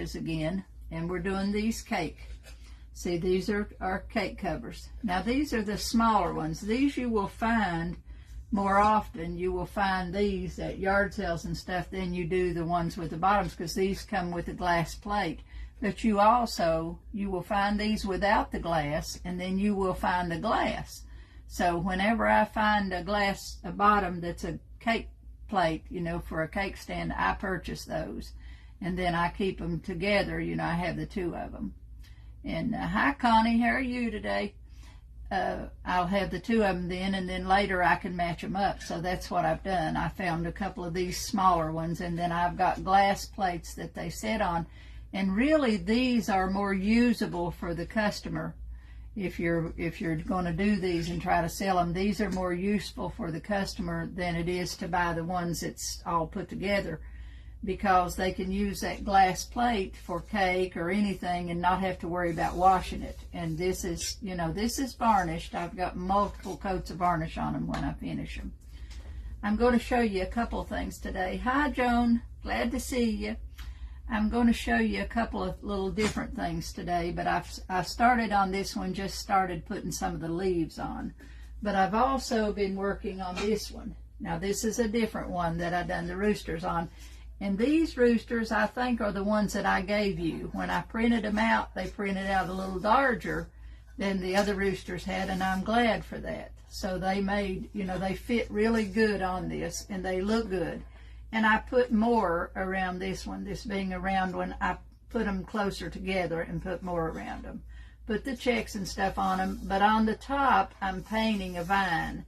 Hydrangeas again, and we're doing these cake. See, these are our cake covers. Now these are the smaller ones. These you will find more often. You will find these at yard sales and stuff than you do the ones with the bottoms, because these come with a glass plate. But you will find these without the glass, and then you will find the glass. So whenever I find a bottom that's a cake plate, you know, for a cake stand, I purchase those. And then I keep them together, you know, I have the two of them. And hi Connie, how are you today? I'll have the two of them then, and then later I can match them up. So that's what I've done. I found a couple of these smaller ones, and then I've got glass plates that they sit on. And really these are more usable for the customer. If you're going to do these and try to sell them, these are more useful for the customer than it is to buy the ones that's all put together, because they can use that glass plate for cake or anything and not have to worry about washing it. And this is, you know, this is varnished. I've got multiple coats of varnish on them when I finish them. I'm going to show you a couple of things today. Hi Joan, glad to see you. I'm going to show you a couple of little different things today, but I started on this one, just started putting some of the leaves on. But I've also been working on this one. Now this is a different one that I've done the roosters on. And these roosters, I think, are the ones that I gave you. When I printed them out, they printed out a little larger than the other roosters had, and I'm glad for that. So they made, you know, they fit really good on this, and they look good. And I put more around this one, this being a round one. I put them closer together and put more around them. Put the checks and stuff on them, but on the top, I'm painting a vine.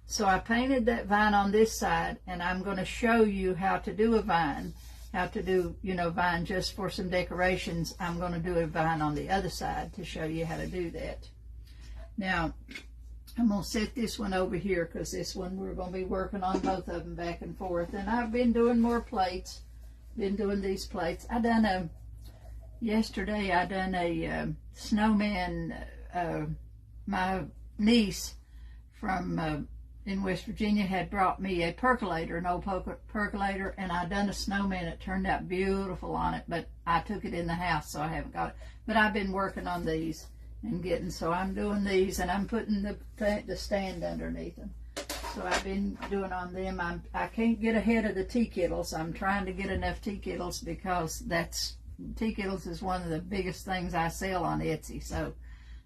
So I painted that vine on this side, and I'm going to show you how to do a vine, how to do, you know, vine just for some decorations. I'm going to do a vine on the other side to show you how to do that. Now, I'm going to set this one over here, because this one we're going to be working on both of them back and forth. And I've been doing more plates, been doing these plates. Yesterday I done a snowman. My niece from in West Virginia had brought me a percolator, an old percolator, and I done a snowman. It turned out beautiful on it, but I took it in the house, so I haven't got it. But I've been working on these and getting, so I'm doing these, and I'm putting the stand underneath them. So I've been doing on them. I can't get ahead of the tea kettles. I'm trying to get enough tea kettles, because tea kettles is one of the biggest things I sell on Etsy. So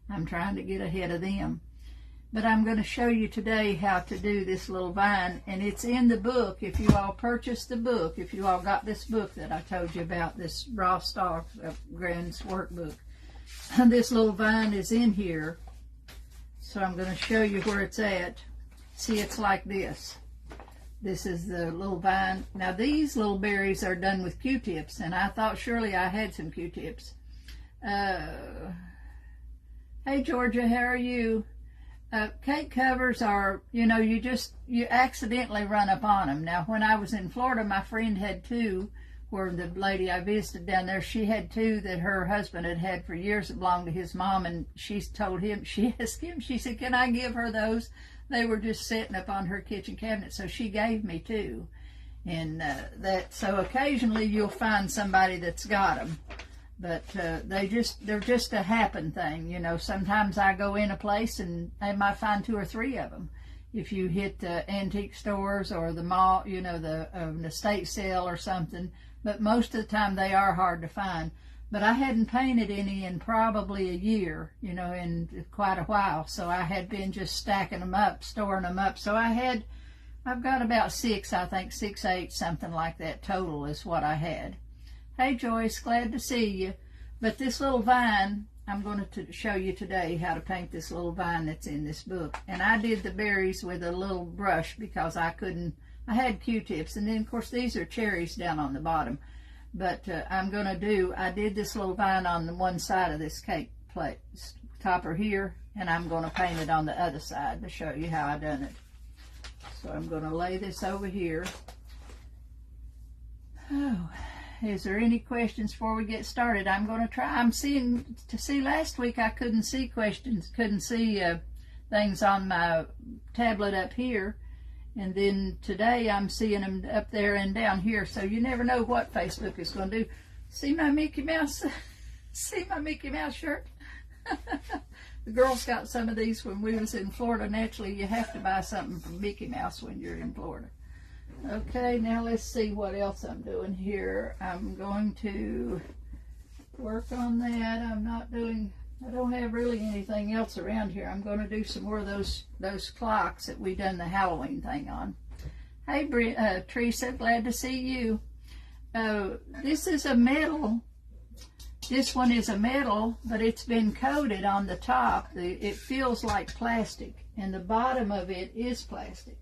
I'm trying to get ahead of them. But I'm going to show you today how to do this little vine, and it's in the book. If you all purchased the book, if you all got this book that I told you about, this Raw Star Grand's workbook, this little vine is in here. So I'm going to show you where it's at. See, it's like this. This is the little vine. Now these little berries are done with Q-tips, and I thought surely I had some Q-tips. Hey Georgia, how are you? Cake covers are, you know, you accidentally run up on them. Now, when I was in Florida, my friend had two, where the lady I visited down there, she had two that her husband had had for years that belonged to his mom, and she told him, she asked him, she said, can I give her those? They were just sitting up on her kitchen cabinet, so she gave me two. And so occasionally you'll find somebody that's got them. But they're just a happen thing, you know. Sometimes I go in a place and I might find 2 or 3 of them. If you hit the antique stores or the mall, you know, the estate sale or something. But most of the time they are hard to find. But I hadn't painted any in probably a year, you know, in quite a while. So I had been just stacking them up, storing them up. So I've got about 6, I think 6, 8, something like that total is what I had. Hey Joyce, glad to see you. But this little vine, I'm going to show you today how to paint this little vine that's in this book. And I did the berries with a little brush because I had Q-tips. And then of course these are cherries down on the bottom. But I did this little vine on the one side of this cake plate topper here. And I'm going to paint it on the other side to show you how I done it. So I'm going to lay this over here. Oh. Is there any questions before we get started? I'm going to try. Last week I couldn't see questions, couldn't see things on my tablet up here. And then today I'm seeing them up there and down here. So you never know what Facebook is going to do. See my Mickey Mouse? See my Mickey Mouse shirt? The girls got some of these when we was in Florida. Naturally, you have to buy something from Mickey Mouse when you're in Florida. Okay, now let's see what else I'm doing here. I'm going to work on that. I don't have really anything else around here. I'm going to do some more of those clocks that we done the Halloween thing on. Hey, Teresa, glad to see you. This is a metal. This one is a metal, but it's been coated on the top. It feels like plastic, and the bottom of it is plastic.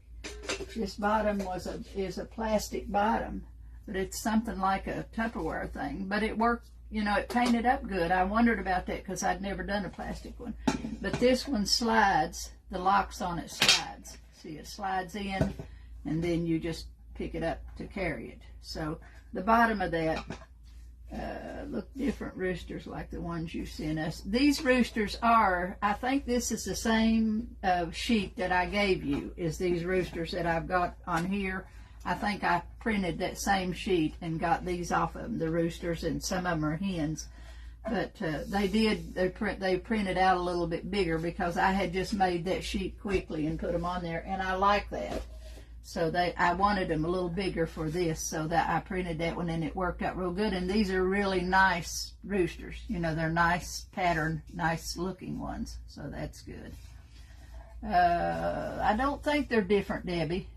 This bottom is a plastic bottom, but it's something like a Tupperware thing. But it worked, you know, it painted up good. I wondered about that because I'd never done a plastic one. But this one slides. The locks on it slides. See, it slides in, and then you just pick it up to carry it. So the bottom of that look different roosters like the ones you sent us. These roosters are, I think this is the same sheet that I gave you, is these roosters that I've got on here. I think I printed that same sheet and got these off of them, the roosters, and some of them are hens. But they printed out a little bit bigger because I had just made that sheet quickly and put them on there, and I like that. So I wanted them a little bigger for this, so that I printed that one, and it worked out real good. And these are really nice roosters. You know, they're nice pattern, nice looking ones. So that's good. I don't think they're different, Debbie.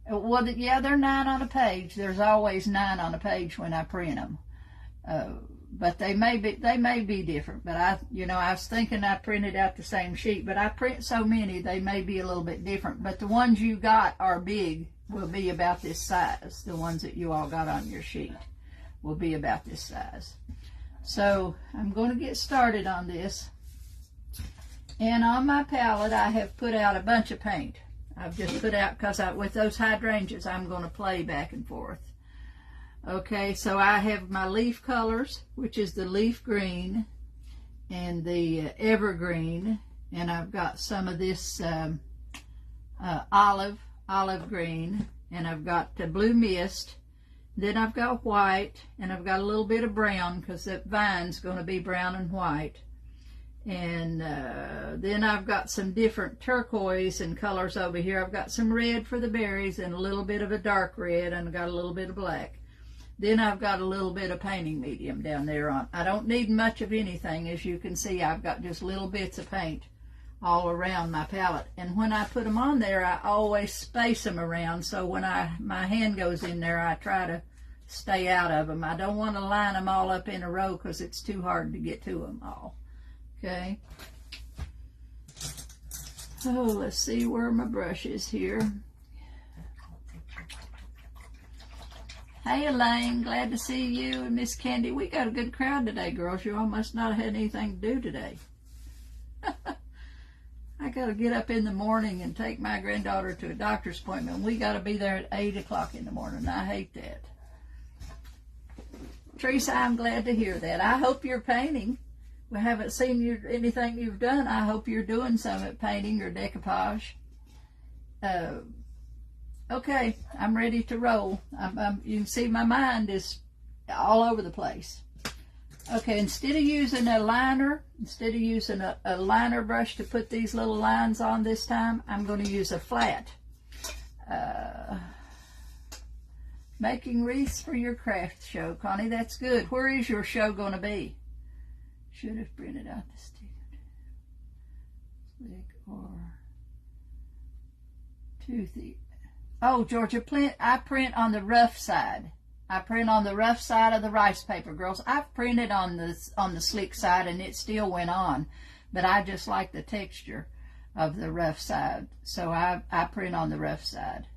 Well, yeah, they're 9 on a page. There's always 9 on a page when I print them. But they may be different. But I was thinking I printed out the same sheet, but I print so many they may be a little bit different. But the ones you got are big, will be about this size. The ones that you all got on your sheet will be about this size. So I'm going to get started on this. And on my palette, I have put out a bunch of paint. I've just put out, because with those hydrangeas, I'm going to play back and forth. Okay, so I have my leaf colors, which is the leaf green and the evergreen, and I've got some of this olive green, and I've got the blue mist. Then I've got white, and I've got a little bit of brown because that vine's going to be brown and white. And then I've got some different turquoise and colors over here. I've got some red for the berries and a little bit of a dark red, and I've got a little bit of black. Then I've got a little bit of painting medium down there on. I don't need much of anything. As you can see, I've got just little bits of paint all around my palette. And when I put them on there, I always space them around. So when my hand goes in there, I try to stay out of them. I don't want to line them all up in a row because it's too hard to get to them all. Okay. Oh, let's see where my brush is here. Hey, Elaine, glad to see you and Miss Candy. We got a good crowd today, girls. You all must not have had anything to do today. I got to get up in the morning and take my granddaughter to a doctor's appointment. We got to be there at 8 o'clock in the morning. I hate that. Teresa, I'm glad to hear that. I hope you're painting. We haven't seen anything you've done. I hope you're doing some at painting or decoupage. Okay, I'm ready to roll. You can see my mind is all over the place. Okay, instead of using a liner, instead of using a liner brush to put these little lines on this time, I'm going to use a flat. Making wreaths for your craft show, Connie. That's good. Where is your show going to be? Should have printed out the stick. Slick or toothy. Oh, Georgia, I print on the rough side. I print on the rough side of the rice paper, girls. I've printed on the slick side, and it still went on. But I just like the texture of the rough side. So I print on the rough side.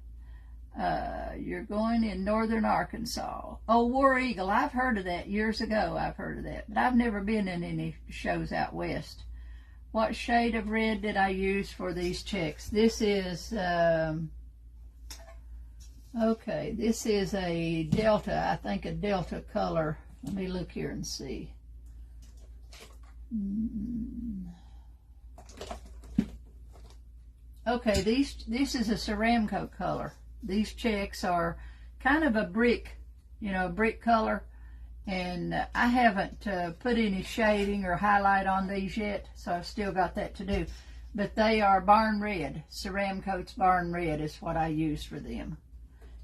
You're going in northern Arkansas. Oh, War Eagle. I've heard of that years ago. I've heard of that. But I've never been in any shows out west. What shade of red did I use for these checks? This is... okay, this is a Delta, I think a Delta color. Let me look here and see. Okay, this is a Ceramco color. These checks are kind of a brick, brick color. And I haven't put any shading or highlight on these yet, so I've still got that to do. But they are Barn Red. Ceramcoat's Barn Red is what I use for them.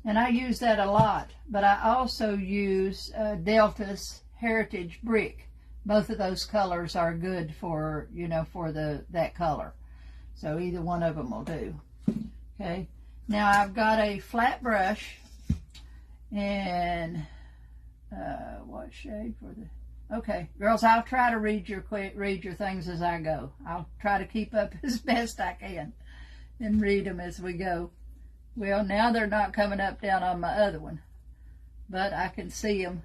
And I use that a lot, but I also use Delta's Heritage Brick. Both of those colors are good for, you know, for that color. So either one of them will do. Okay. Now I've got a flat brush, and what shade for the? Okay, girls, I'll try to read your things as I go. I'll try to keep up as best I can and read them as we go. Well, now they're not coming up down on my other one, but I can see them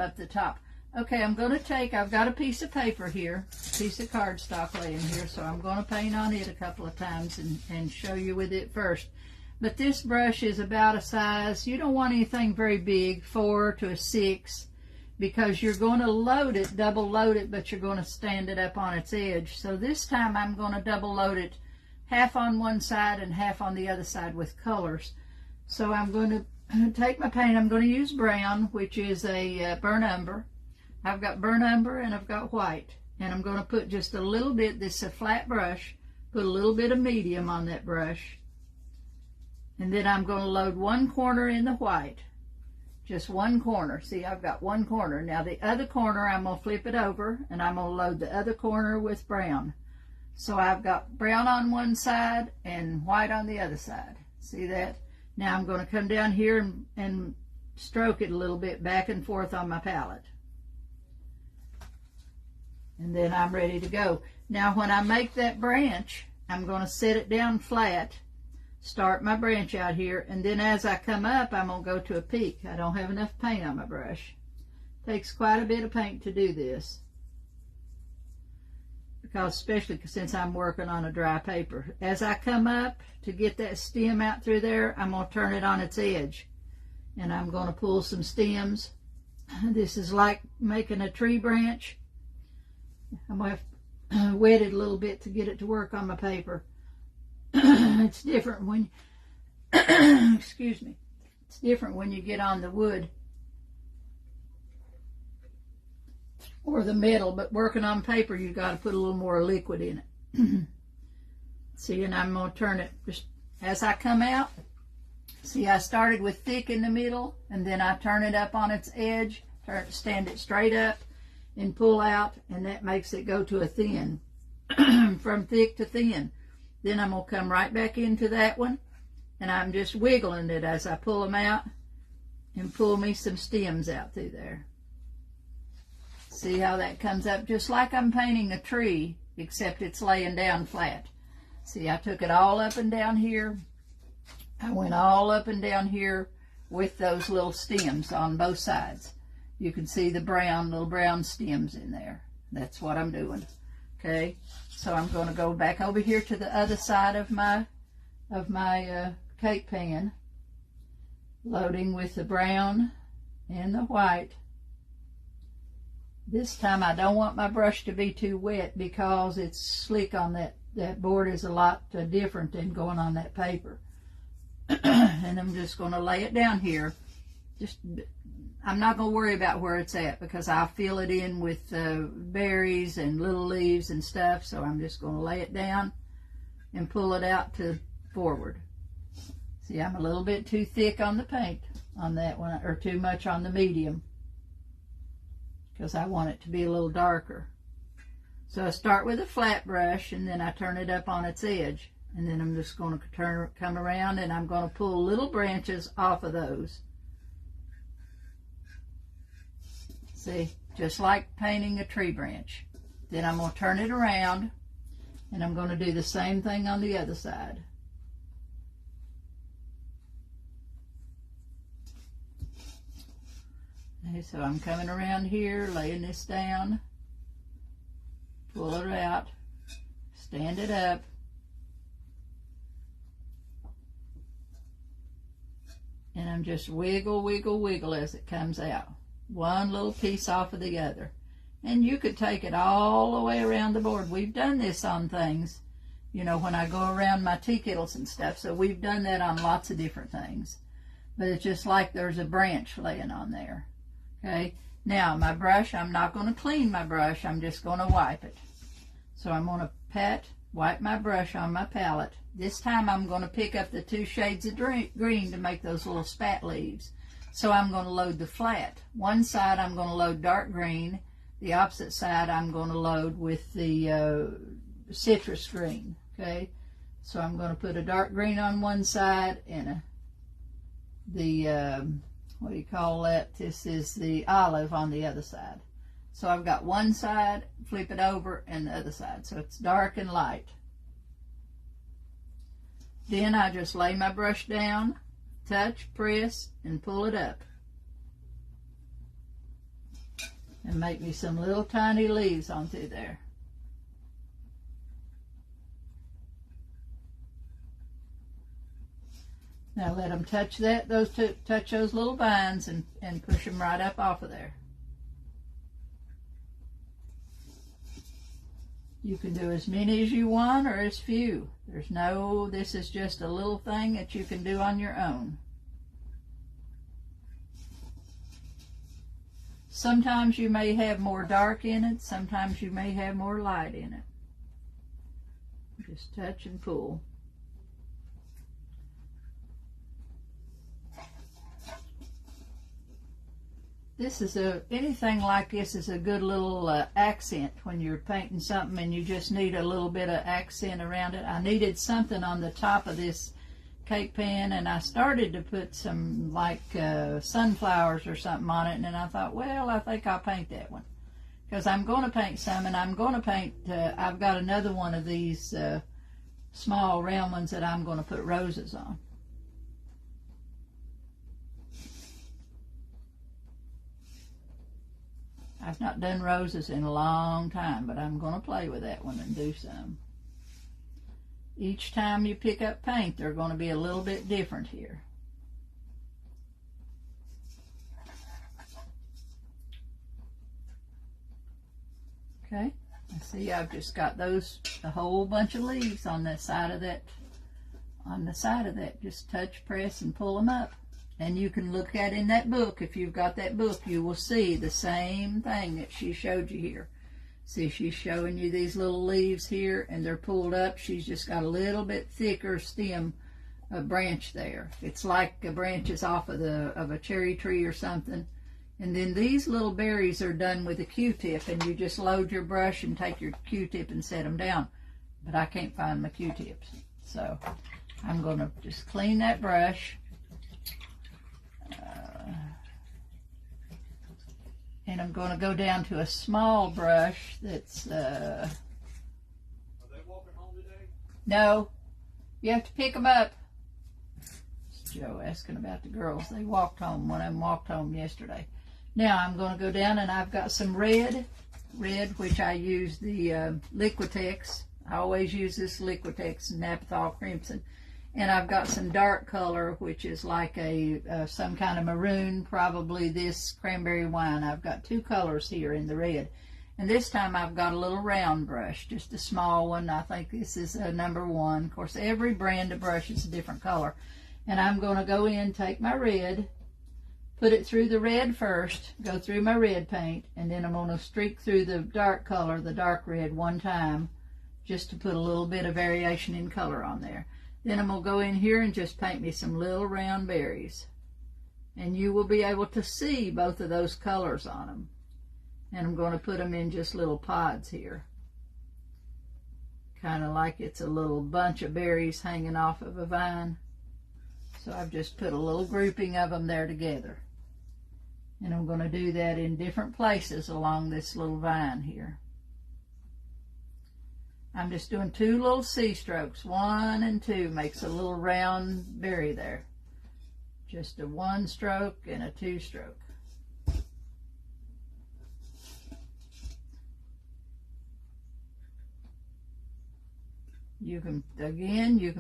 up the top. Okay, I'm going to take, I've got a piece of paper here, a piece of cardstock laying here, so I'm going to paint on it a couple of times and show you with it first. But this brush is about a size, you don't want anything very big, 4 to a 6, because you're going to load it, double load it, but you're going to stand it up on its edge. So this time I'm going to double load it, half on one side and half on the other side with colors. So I'm going to take my paint, I'm going to use brown, which is a burnt umber. I've got burnt umber and I've got white, and I'm going to put just a little bit, this is a flat brush, put a little bit of medium on that brush, and then I'm going to load one corner in the white, just one corner. See, I've got one corner. Now the other corner I'm going to flip it over, and I'm going to load the other corner with brown. So I've got brown on one side and white on the other side. See that? Now I'm going to come down here and stroke it a little bit back and forth on my palette. And then I'm ready to go. Now when I make that branch, I'm going to set it down flat, start my branch out here, and then as I come up, I'm going to go to a peak. I don't have enough paint on my brush. Takes quite a bit of paint to do this, because especially since I'm working on a dry paper. As I come up to get that stem out through there, I'm going to turn it on its edge, and I'm going to pull some stems. This is like making a tree branch. I'm going to have wet it a little bit to get it to work on my paper. It's different when, excuse me, it's different when you get on the wood or the metal, but working on paper, you've got to put a little more liquid in it. See, and I'm going to turn it just as I come out. See, I started with thick in the middle, and then I turn it up on its edge, stand it straight up, and pull out, and that makes it go to a thin, from thick to thin. Then I'm going to come right back into that one, and I'm just wiggling it as I pull them out and pull me some stems out through there. See how that comes up? Just like I'm painting a tree, except it's laying down flat. See, I took it all up and down here. I went all up and down here with those little stems on both sides. You can see the brown, little brown stems in there. That's what I'm doing. Okay, so I'm going to go back over here to the other side of my cake pan, loading with the brown and the white. This time I don't want my brush to be too wet because it's slick on that board is a lot different than going on that paper. And I'm just going to lay it down here. I'm not going to worry about where it's at because I'll fill it in with berries and little leaves and stuff. So I'm just going to lay it down and pull it out to forward. See, I'm a little bit too thick on the paint on that one, or too much on the medium, because I want it to be a little darker. So I start with a flat brush, and then I turn it up on its edge. And then I'm just going to come around, and I'm going to pull little branches off of those. See, just like painting a tree branch. Then I'm going to turn it around, and I'm going to do the same thing on the other side. Okay, so I'm coming around here, laying this down, pull it out, stand it up, and I'm just wiggle, wiggle, wiggle as it comes out. One little piece off of the other. And you could take it all the way around the board. We've done this on things, you know, when I go around my tea kettles and stuff. So we've done that on lots of different things. But it's just like there's a branch laying on there. Okay, now my brush, I'm not going to clean my brush, I'm just going to wipe it. So I'm going to wipe my brush on my palette. This time I'm going to pick up the 2 shades of green to make those little spat leaves. So I'm going to load the flat. One side I'm going to load dark green, the opposite side I'm going to load with the citrus green. Okay, so I'm going to put a dark green on one side and what do you call that? This is the olive on the other side. So I've got one side, flip it over, and the other side. So it's dark and light. Then I just lay my brush down, touch, press, and pull it up. And make me some little tiny leaves on through there. Now let them touch touch those little vines and push them right up off of there. You can do as many as you want or as few. This is just a little thing that you can do on your own. Sometimes you may have more dark in it, sometimes you may have more light in it. Just touch and pull. Anything like this is a good little accent when you're painting something and you just need a little bit of accent around it. I needed something on the top of this cake pan, and I started to put some like sunflowers or something on it, and then I thought, well, I think I'll paint that one. Because I'm going to paint some, and I'm going to paint, I've got another one of these small round ones that I'm going to put roses on. I've not done roses in a long time, but I'm going to play with that one and do some. Each time you pick up paint, they're going to be a little bit different here. Okay, see, I've just got a whole bunch of leaves on the side of that. Just touch, press, and pull them up. And you can look at in that book, if you've got that book, you will see the same thing that she showed you here. See, she's showing you these little leaves here, and they're pulled up. She's just got a little bit thicker stem, a branch there. It's like a branches off of a cherry tree or something. And then these little berries are done with a Q-tip, and you just load your brush and take your Q-tip and set them down. But I can't find my Q-tips. So I'm going to just clean that brush. And I'm going to go down to a small brush that's... Are they walking home today? No. You have to pick them up. It's Joe asking about the girls. They walked home. One of them walked home yesterday. Now I'm going to go down, and I've got some red, which I use the Liquitex. I always use this Liquitex Naphthol Crimson. And I've got some dark color, which is like some kind of maroon, probably this cranberry wine. I've got 2 colors here in the red. And this time I've got a little round brush, just a small one. I think this is number 1. Of course, every brand of brush is a different color. And I'm going to go in, take my red, put it through the red first, go through my red paint, and then I'm going to streak through the dark color, the dark red, one time, just to put a little bit of variation in color on there. Then I'm going to go in here and just paint me some little round berries. And you will be able to see both of those colors on them. And I'm going to put them in just little pods here. Kind of like it's a little bunch of berries hanging off of a vine. So I've just put a little grouping of them there together. And I'm going to do that in different places along this little vine here. I'm just doing 2 little C strokes. 1 and 2 makes a little round berry there. Just a 1 stroke and a 2 stroke. You can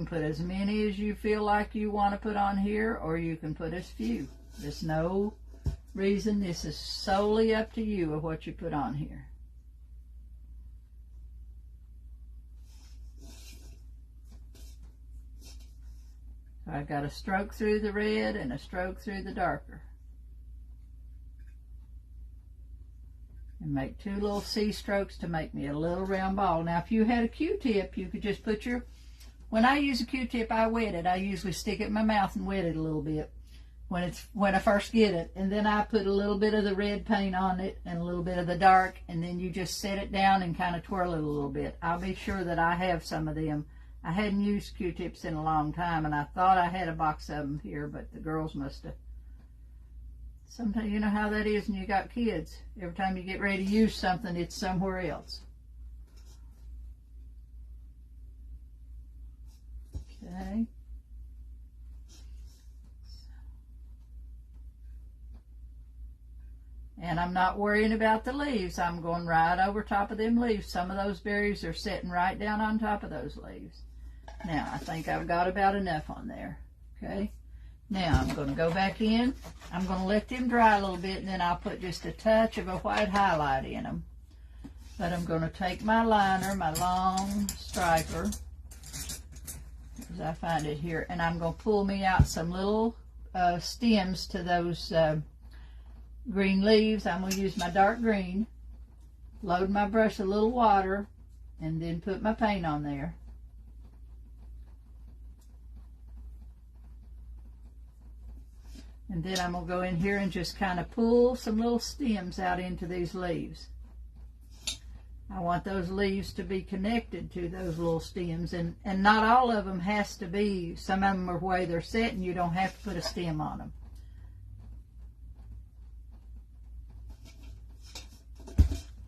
put as many as you feel like you want to put on here, or you can put as few. There's no reason. This is solely up to you of what you put on here. I've got a stroke through the red and a stroke through the darker. and make 2 little C strokes to make me a little round ball. Now if you had a Q-tip, you could just put your, when I use a Q-tip, I wet it. I usually stick it in my mouth and wet it a little bit when I first get it, and then I put a little bit of the red paint on it and a little bit of the dark, and then you just set it down and kind of twirl it a little bit. I'll be sure that I have some of them. I hadn't used Q-tips in a long time, and I thought I had a box of them here, but the girls must have. Sometimes you know how that is when you got kids. Every time you get ready to use something, it's somewhere else. Okay. And I'm not worrying about the leaves. I'm going right over top of them leaves. Some of those berries are sitting right down on top of those leaves. Now, I think I've got about enough on there. Okay. Now, I'm going to go back in. I'm going to let them dry a little bit, and then I'll put just a touch of a white highlight in them. But I'm going to take my liner, my long striper, as I find it here, and I'm going to pull me out some little stems to those green leaves. I'm going to use my dark green, load my brush a little water, and then put my paint on there. And then I'm going to go in here and just kind of pull some little stems out into these leaves. I want those leaves to be connected to those little stems, and not all of them has to be. Some of them are the way they're set, and you don't have to put a stem on them.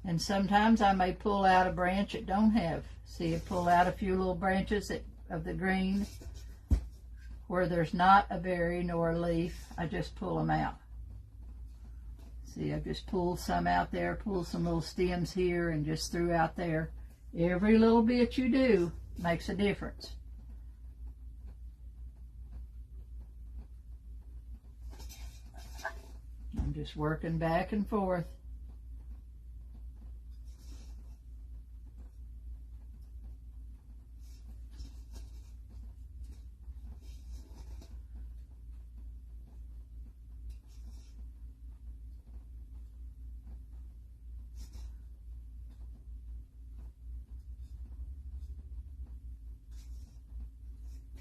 And sometimes I may pull out a branch that don't have. See, I pull out a few little branches of the green where there's not a berry nor a leaf. I just pull them out. See, I've just pulled some out there, pulled some little stems here, and just threw out there. Every little bit you do makes a difference. I'm just working back and forth.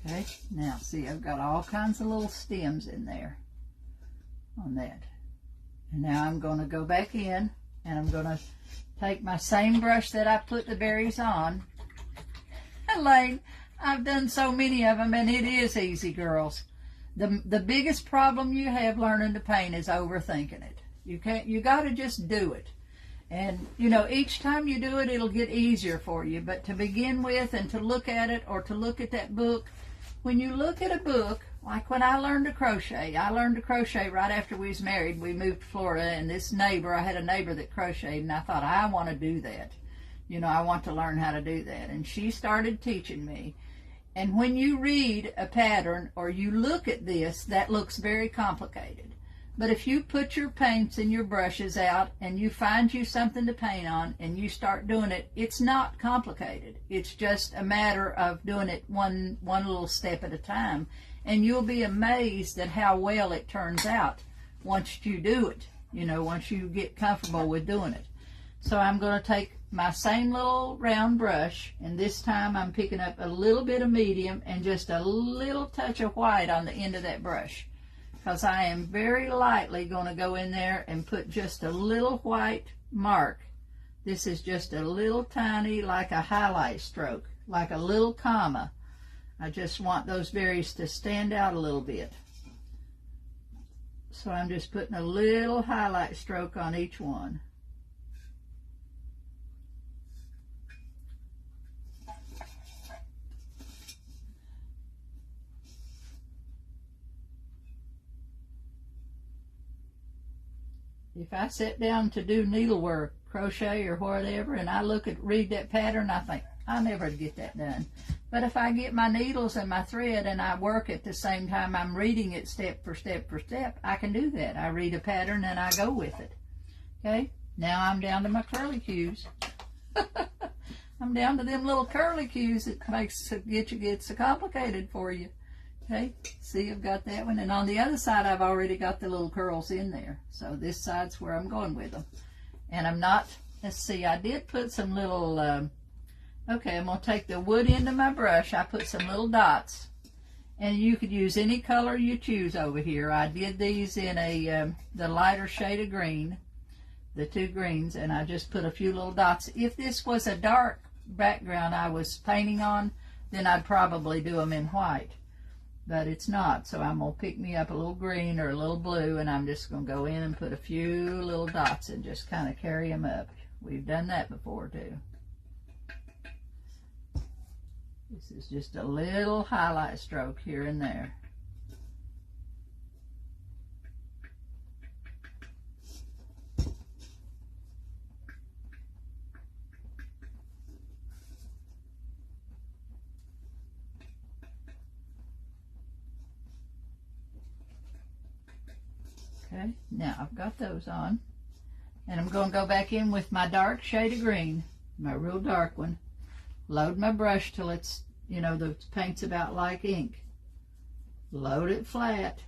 Okay, now see, I've got all kinds of little stems in there on that. And now I'm going to go back in, and I'm going to take my same brush that I put the berries on. Elaine, I've done so many of them, and it is easy, girls. The biggest problem you have learning to paint is overthinking it. You got to just do it. And, you know, each time you do it, it'll get easier for you. But to begin with and to look at it, or to look at that book, when you look at a book, like when I learned to crochet right after we was married. We moved to Florida, and I had a neighbor that crocheted, and I thought, I want to do that. You know, I want to learn how to do that. And she started teaching me. And when you read a pattern or you look at this, that looks very complicated. But if you put your paints and your brushes out and you find you something to paint on and you start doing it, it's not complicated. It's just a matter of doing it one little step at a time. And you'll be amazed at how well it turns out once you do it, you know, once you get comfortable with doing it. So I'm going to take my same little round brush, and this time I'm picking up a little bit of medium and just a little touch of white on the end of that brush, because I am very lightly going to go in there and put just a little white mark. This is just a little tiny, like a highlight stroke, like a little comma. I just want those berries to stand out a little bit. So I'm just putting a little highlight stroke on each one. If I sit down to do needlework, crochet or whatever, and I read that pattern, I think, I'll never get that done. But if I get my needles and my thread and I work at the same time I'm reading it step for step for step, I can do that. I read a pattern and I go with it. Okay, now I'm down to my curly cues. I'm down to them little curly cues that gets so complicated for you. Okay, see, I've got that one, and on the other side I've already got the little curls in there. So this side's where I'm going with them. And I'm not, let's see, I did put some little, okay, I'm going to take the wood end of my brush. I put some little dots. And you could use any color you choose over here. I did these in the lighter shade of green, the two greens, and I just put a few little dots. If this was a dark background I was painting on, then I'd probably do them in white. But it's not, so I'm going to pick me up a little green or a little blue, and I'm just going to go in and put a few little dots and just kind of carry them up. We've done that before too. This is just a little highlight stroke here and there. Okay, now I've got those on, and I'm going to go back in with my dark shade of green, my real dark one. Load my brush till it's, you know, the paint's about like ink. Load it flat.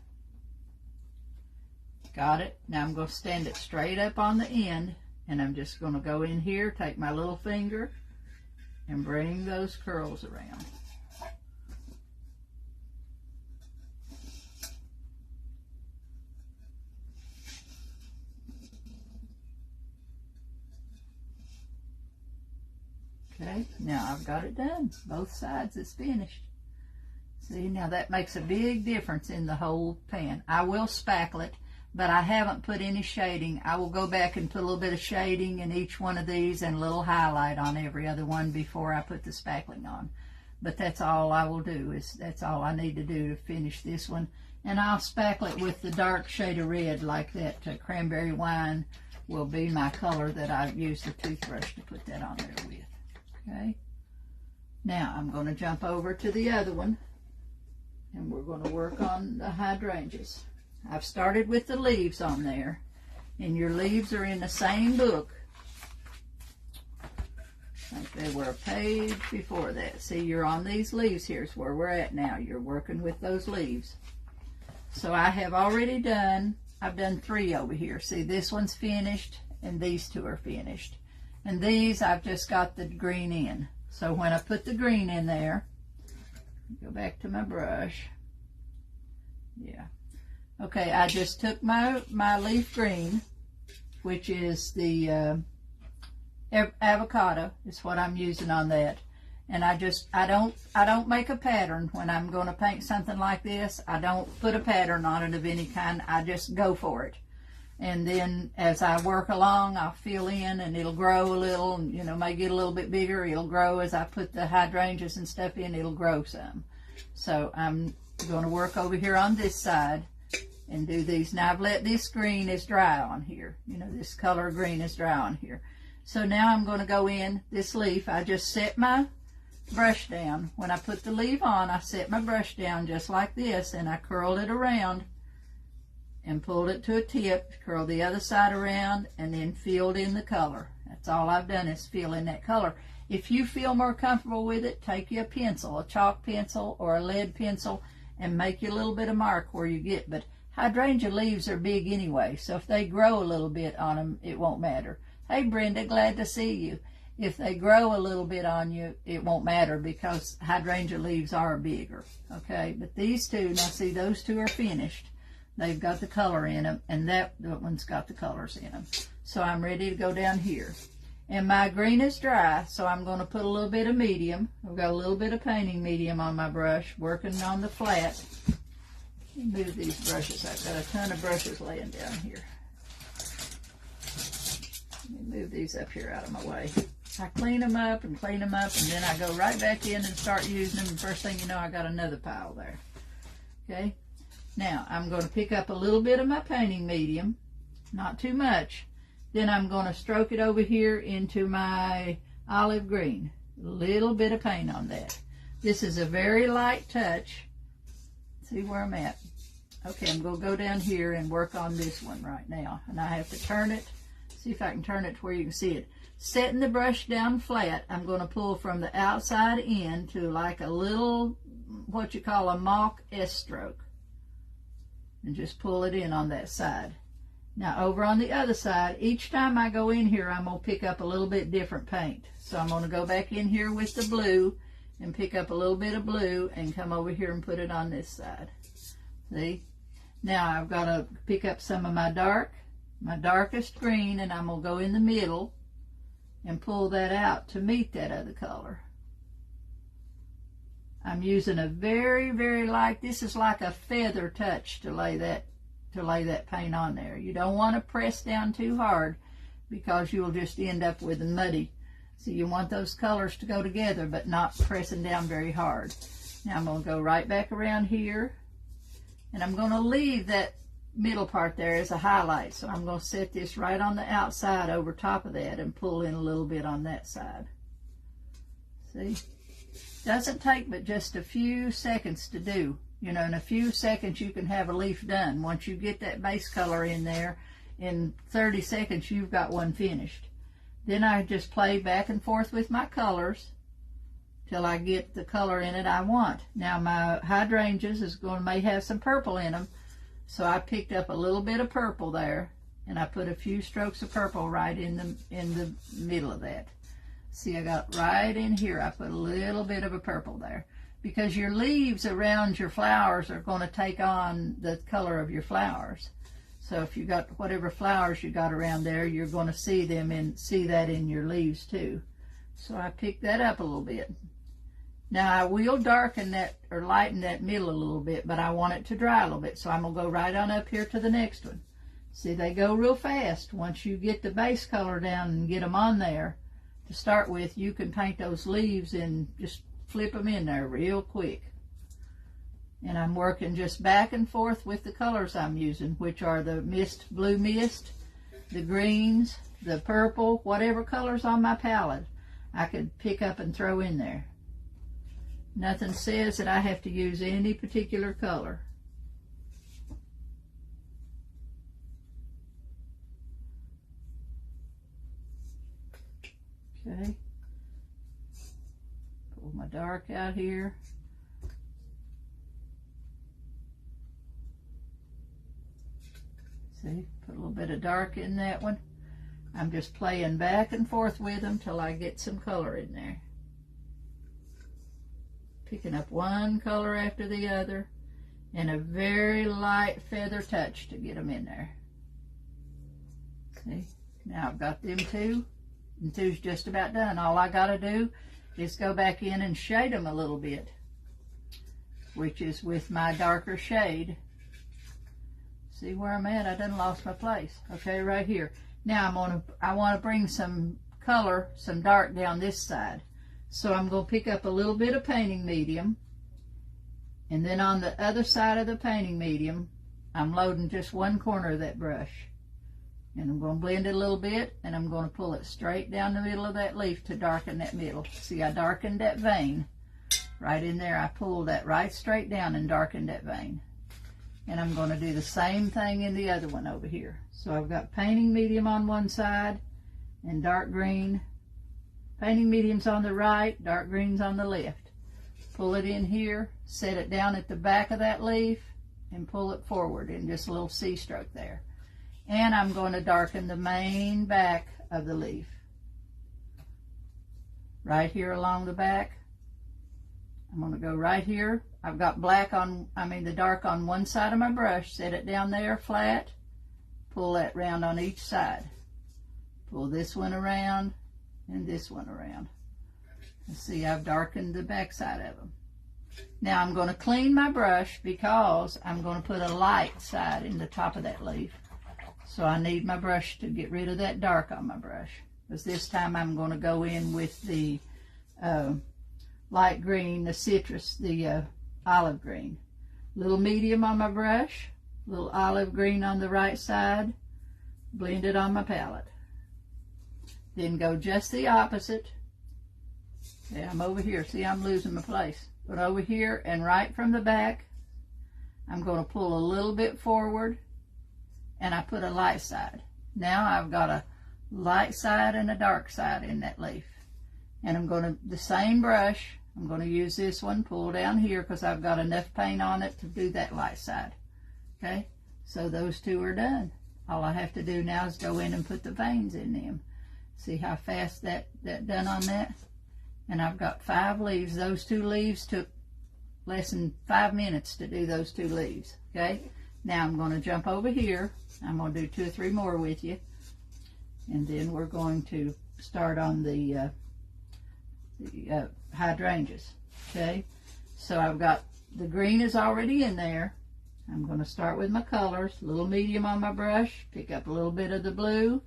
Got it. Now I'm going to stand it straight up on the end, and I'm just going to go in here, take my little finger, and bring those curls around. Okay, now I've got it done. Both sides is finished. See, now that makes a big difference in the whole pan. I will spackle it, but I haven't put any shading. I will go back and put a little bit of shading in each one of these and a little highlight on every other one before I put the spackling on. But that's all I will do. That's all I need to do to finish this one. And I'll spackle it with the dark shade of red, like that cranberry wine will be my color that I've used the toothbrush to put that on there with. Okay, now I'm going to jump over to the other one, and we're going to work on the hydrangeas. I've started with the leaves on there, and your leaves are in the same book. I think they were a page before that. See, you're on these leaves. Here's where we're at now. You're working with those leaves. So I have already done, I've done 3 over here. See, this one's finished, and these 2 are finished. And these, I've just got the green in. So when I put the green in there, go back to my brush. Yeah. Okay, I just took my leaf green, which is the avocado, is what I'm using on that. And I don't make a pattern when I'm going to paint something like this. I don't put a pattern on it of any kind. I just go for it. And then as I work along, I'll fill in, and it'll grow a little, and, you know, may get a little bit bigger. It'll grow as I put the hydrangeas and stuff in. It'll grow some. So I'm going to work over here on this side and do these. Now I've let this green is dry on here. You know, this color green is dry on here. So now I'm going to go in this leaf. I just set my brush down. When I put the leaf on, I set my brush down just like this, and I curled it around and pulled it to a tip, curl the other side around, and then filled in the color. That's all I've done is fill in that color. If you feel more comfortable with it, take you a pencil, a chalk pencil or a lead pencil, and make you a little bit of mark where you get. But hydrangea leaves are big anyway, so if they grow a little bit on them, it won't matter. Hey Brenda, glad to see you. If they grow a little bit on you, it won't matter because hydrangea leaves are bigger. Okay, but these 2, now see, those 2 are finished. They've got the color in them, and that one's got the colors in them. So I'm ready to go down here. And my green is dry, so I'm going to put a little bit of medium. I've got a little bit of painting medium on my brush, working on the flat. Let me move these brushes. I've got a ton of brushes laying down here. Let me move these up here out of my way. I clean them up, and then I go right back in and start using them. And first thing you know, I got another pile there. Okay? Now, I'm going to pick up a little bit of my painting medium, not too much. Then I'm going to stroke it over here into my olive green. A little bit of paint on that. This is a very light touch. See where I'm at. Okay, I'm going to go down here and work on this one right now. And I have to turn it. See if I can turn it to where you can see it. Setting the brush down flat, I'm going to pull from the outside in to like a little, what you call a mock S stroke. And just pull it in on that side. Now over on the other side, each time I go in here, I'm going to pick up a little bit different paint. So I'm going to go back in here with the blue and pick up a little bit of blue and come over here and put it on this side. See? Now I've got to pick up some of my darkest green, and I'm going to go in the middle and pull that out to meet that other color. I'm using a very, very light, this is like a feather touch to lay that paint on there. You don't want to press down too hard because you'll just end up with a muddy. So you want those colors to go together, but not pressing down very hard. Now I'm going to go right back around here, and I'm going to leave that middle part there as a highlight. So I'm going to set this right on the outside over top of that and pull in a little bit on that side. See? Doesn't take but just a few seconds to do. You know, in a few seconds you can have a leaf done. Once you get that base color in there, in 30 seconds you've got one finished. Then I just play back and forth with my colors till I get the color in it I want. Now my hydrangeas may have some purple in them, so I picked up a little bit of purple there, and I put a few strokes of purple right in the middle of that. See, I got right in here, I put a little bit of a purple there, because your leaves around your flowers are going to take on the color of your flowers. So if you got whatever flowers you got around there, you're going to see them and see that in your leaves too. So I picked that up a little bit. Now I will darken that or lighten that middle a little bit, but I want it to dry a little bit. So I'm going to go right on up here to the next one. See, they go real fast. Once you get the base color down and get them on there to start with, you can paint those leaves and just flip them in there real quick. And I'm working just back and forth with the colors I'm using, which are the blue mist, the greens, the purple, whatever colors on my palette I could pick up and throw in there. Nothing says that I have to use any particular color. Okay. Pull my dark out here. See, put a little bit of dark in that one. I'm just playing back and forth with them till I get some color in there. Picking up one color after the other, and a very light feather touch to get them in there. See, now I've got them two, and two's just about done. All I got to do is go back in and shade them a little bit, which is with my darker shade. See where I'm at? I done lost my place. Okay, right here. Now I want to bring some color, some dark down this side. So I'm going to pick up a little bit of painting medium, and then on the other side of the painting medium, I'm loading just one corner of that brush. And I'm going to blend it a little bit, and I'm going to pull it straight down the middle of that leaf to darken that middle. See, I darkened that vein right in there. I pulled that right straight down and darkened that vein. And I'm going to do the same thing in the other one over here. So I've got painting medium on one side and dark green. Painting medium's on the right, dark green's on the left. Pull it in here, set it down at the back of that leaf, and pull it forward in just a little C-stroke there. And I'm going to darken the main back of the leaf. Right here along the back. I'm going to go right here. I've got the dark on one side of my brush. Set it down there flat. Pull that round on each side. Pull this one around and this one around. And see, I've darkened the back side of them. Now I'm going to clean my brush because I'm going to put a light side in the top of that leaf. So I need my brush to get rid of that dark on my brush. Because this time I'm going to go in with the light green, the citrus, the olive green. Little medium on my brush, little olive green on the right side, blend it on my palette. Then go just the opposite. Yeah, I'm over here. See, I'm losing my place. But over here and right from the back, I'm going to pull a little bit forward, and I put a light side. Now I've got a light side and a dark side in that leaf. And I'm going to, the same brush, I'm going to use this one, pull down here because I've got enough paint on it to do that light side. Okay, so those two are done. all I have to do now is go in and put the veins in them. See how fast that done on that? And I've got 5 leaves. Those 2 leaves took less than 5 minutes to do those 2 leaves, okay? Now I'm going to jump over here. I'm going to do 2 or 3 more with you. And then we're going to start on the hydrangeas, okay? So I've got the green is already in there. I'm going to start with my colors, a little medium on my brush, pick up a little bit of the blue,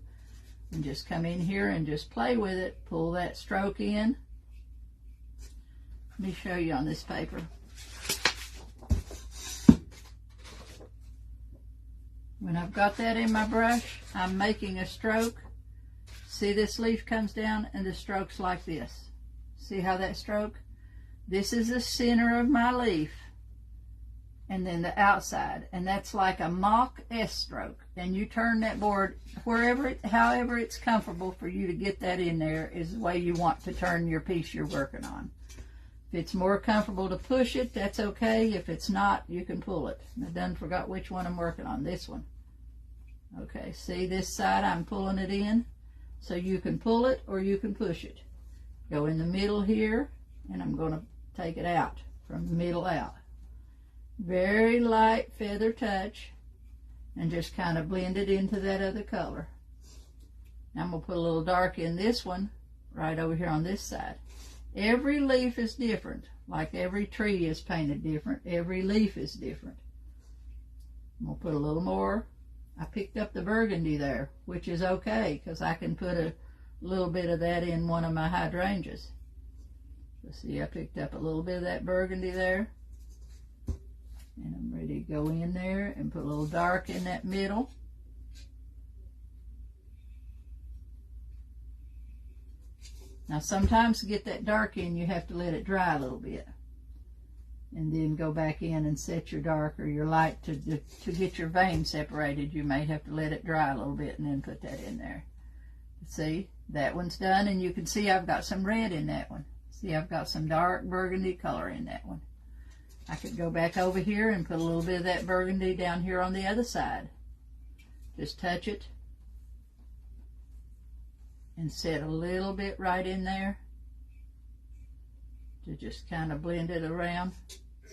and just come in here and just play with it. Pull that stroke in. Let me show you on this paper. When I've got that in my brush, I'm making a stroke. See, this leaf comes down and the stroke's like this. See how that stroke? This is the center of my leaf, and then the outside, and that's like a mock S stroke. And you turn that board however it's comfortable for you to get that in there is the way you want to turn your piece you're working on. If it's more comfortable to push it, that's okay. If it's not, you can pull it. I done forgot which one I'm working on. This one. Okay, see this side, I'm pulling it in. So you can pull it or you can push it. Go in the middle here, and I'm going to take it out from the middle out. Very light feather touch, and just kind of blend it into that other color. Now I'm going to put a little dark in this one right over here on this side. Every leaf is different, like every tree is painted different. Every leaf is different. I'm going to put a little more. I picked up the burgundy there, which is okay because I can put a little bit of that in one of my hydrangeas. So see, I picked up a little bit of that burgundy there. And I'm ready to go in there and put a little dark in that middle. Now sometimes to get that dark in, you have to let it dry a little bit. And then go back in and set your dark or your light to get your veins separated. You may have to let it dry a little bit and then put that in there. See, that one's done, and you can see I've got some red in that one. See, I've got some dark burgundy color in that one. I could go back over here and put a little bit of that burgundy down here on the other side. Just touch it and set a little bit right in there to just kind of blend it around.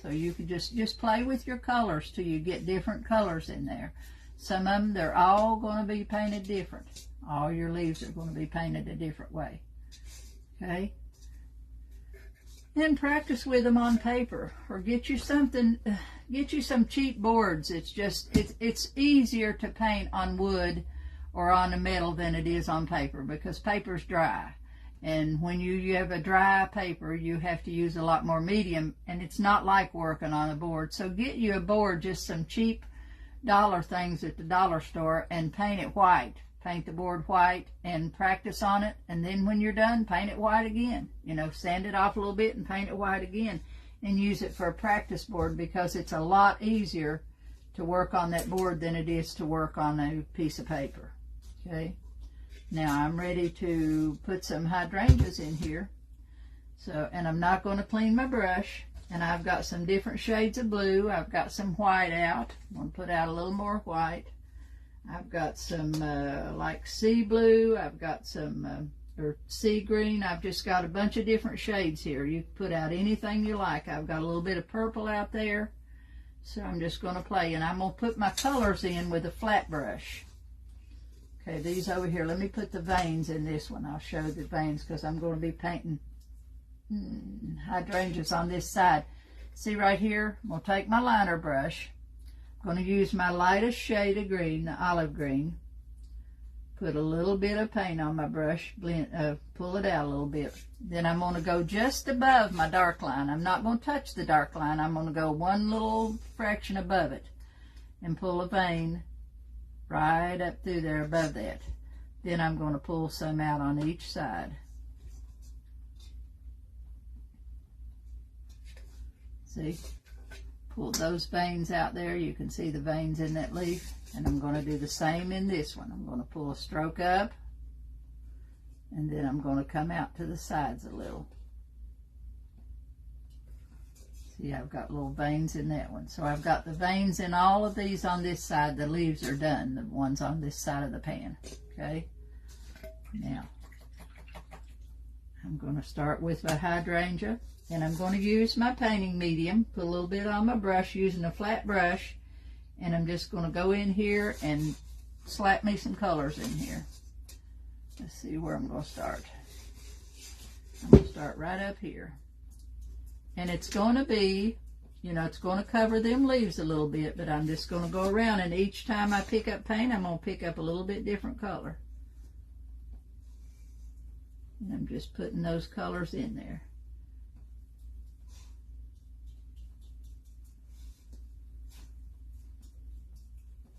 So you can just play with your colors till you get different colors in there. Some of them, they're all going to be painted different. All your leaves are going to be painted a different way. Okay? Then practice with them on paper, or get you some cheap boards. It's easier to paint on wood or on a metal than it is on paper because paper's dry. And when you have a dry paper, you have to use a lot more medium, and it's not like working on a board. So get you a board, just some cheap dollar things at the dollar store, and paint it white. Paint the board white and practice on it, and then when you're done, paint it white again. You know, sand it off a little bit and paint it white again, and use it for a practice board because it's a lot easier to work on that board than it is to work on a piece of paper. Okay, now I'm ready to put some hydrangeas in here. So, and I'm not going to clean my brush, and I've got some different shades of blue. I've got some white out. I'm going to put out a little more white. I've got some like sea blue. I've got some or sea green. I've just got a bunch of different shades here. You can put out anything you like. I've got a little bit of purple out there. So I'm just going to play, and I'm going to put my colors in with a flat brush. Okay, these over here. Let me put the veins in this one. I'll show the veins because I'm going to be painting hydrangeas on this side. See right here? I'm going to take my liner brush. I'm going to use my lightest shade of green, the olive green. Put a little bit of paint on my brush, pull it out a little bit. Then I'm going to go just above my dark line. I'm not going to touch the dark line. I'm going to go one little fraction above it and pull a vein right up through there above that. Then I'm going to pull some out on each side. See? Pull those veins out there. You can see the veins in that leaf. And I'm going to do the same in this one. I'm going to pull a stroke up, and then I'm going to come out to the sides a little. See, I've got little veins in that one. So I've got the veins in all of these on this side. The leaves are done, the ones on this side of the pan. Okay, now I'm going to start with my hydrangea, and I'm going to use my painting medium, put a little bit on my brush using a flat brush, and I'm just going to go in here and slap me some colors in here. Let's see where I'm going to start. I'm going to start right up here. And it's going to be, you know, it's going to cover them leaves a little bit, but I'm just going to go around, and each time I pick up paint, I'm going to pick up a little bit different color. And I'm just putting those colors in there.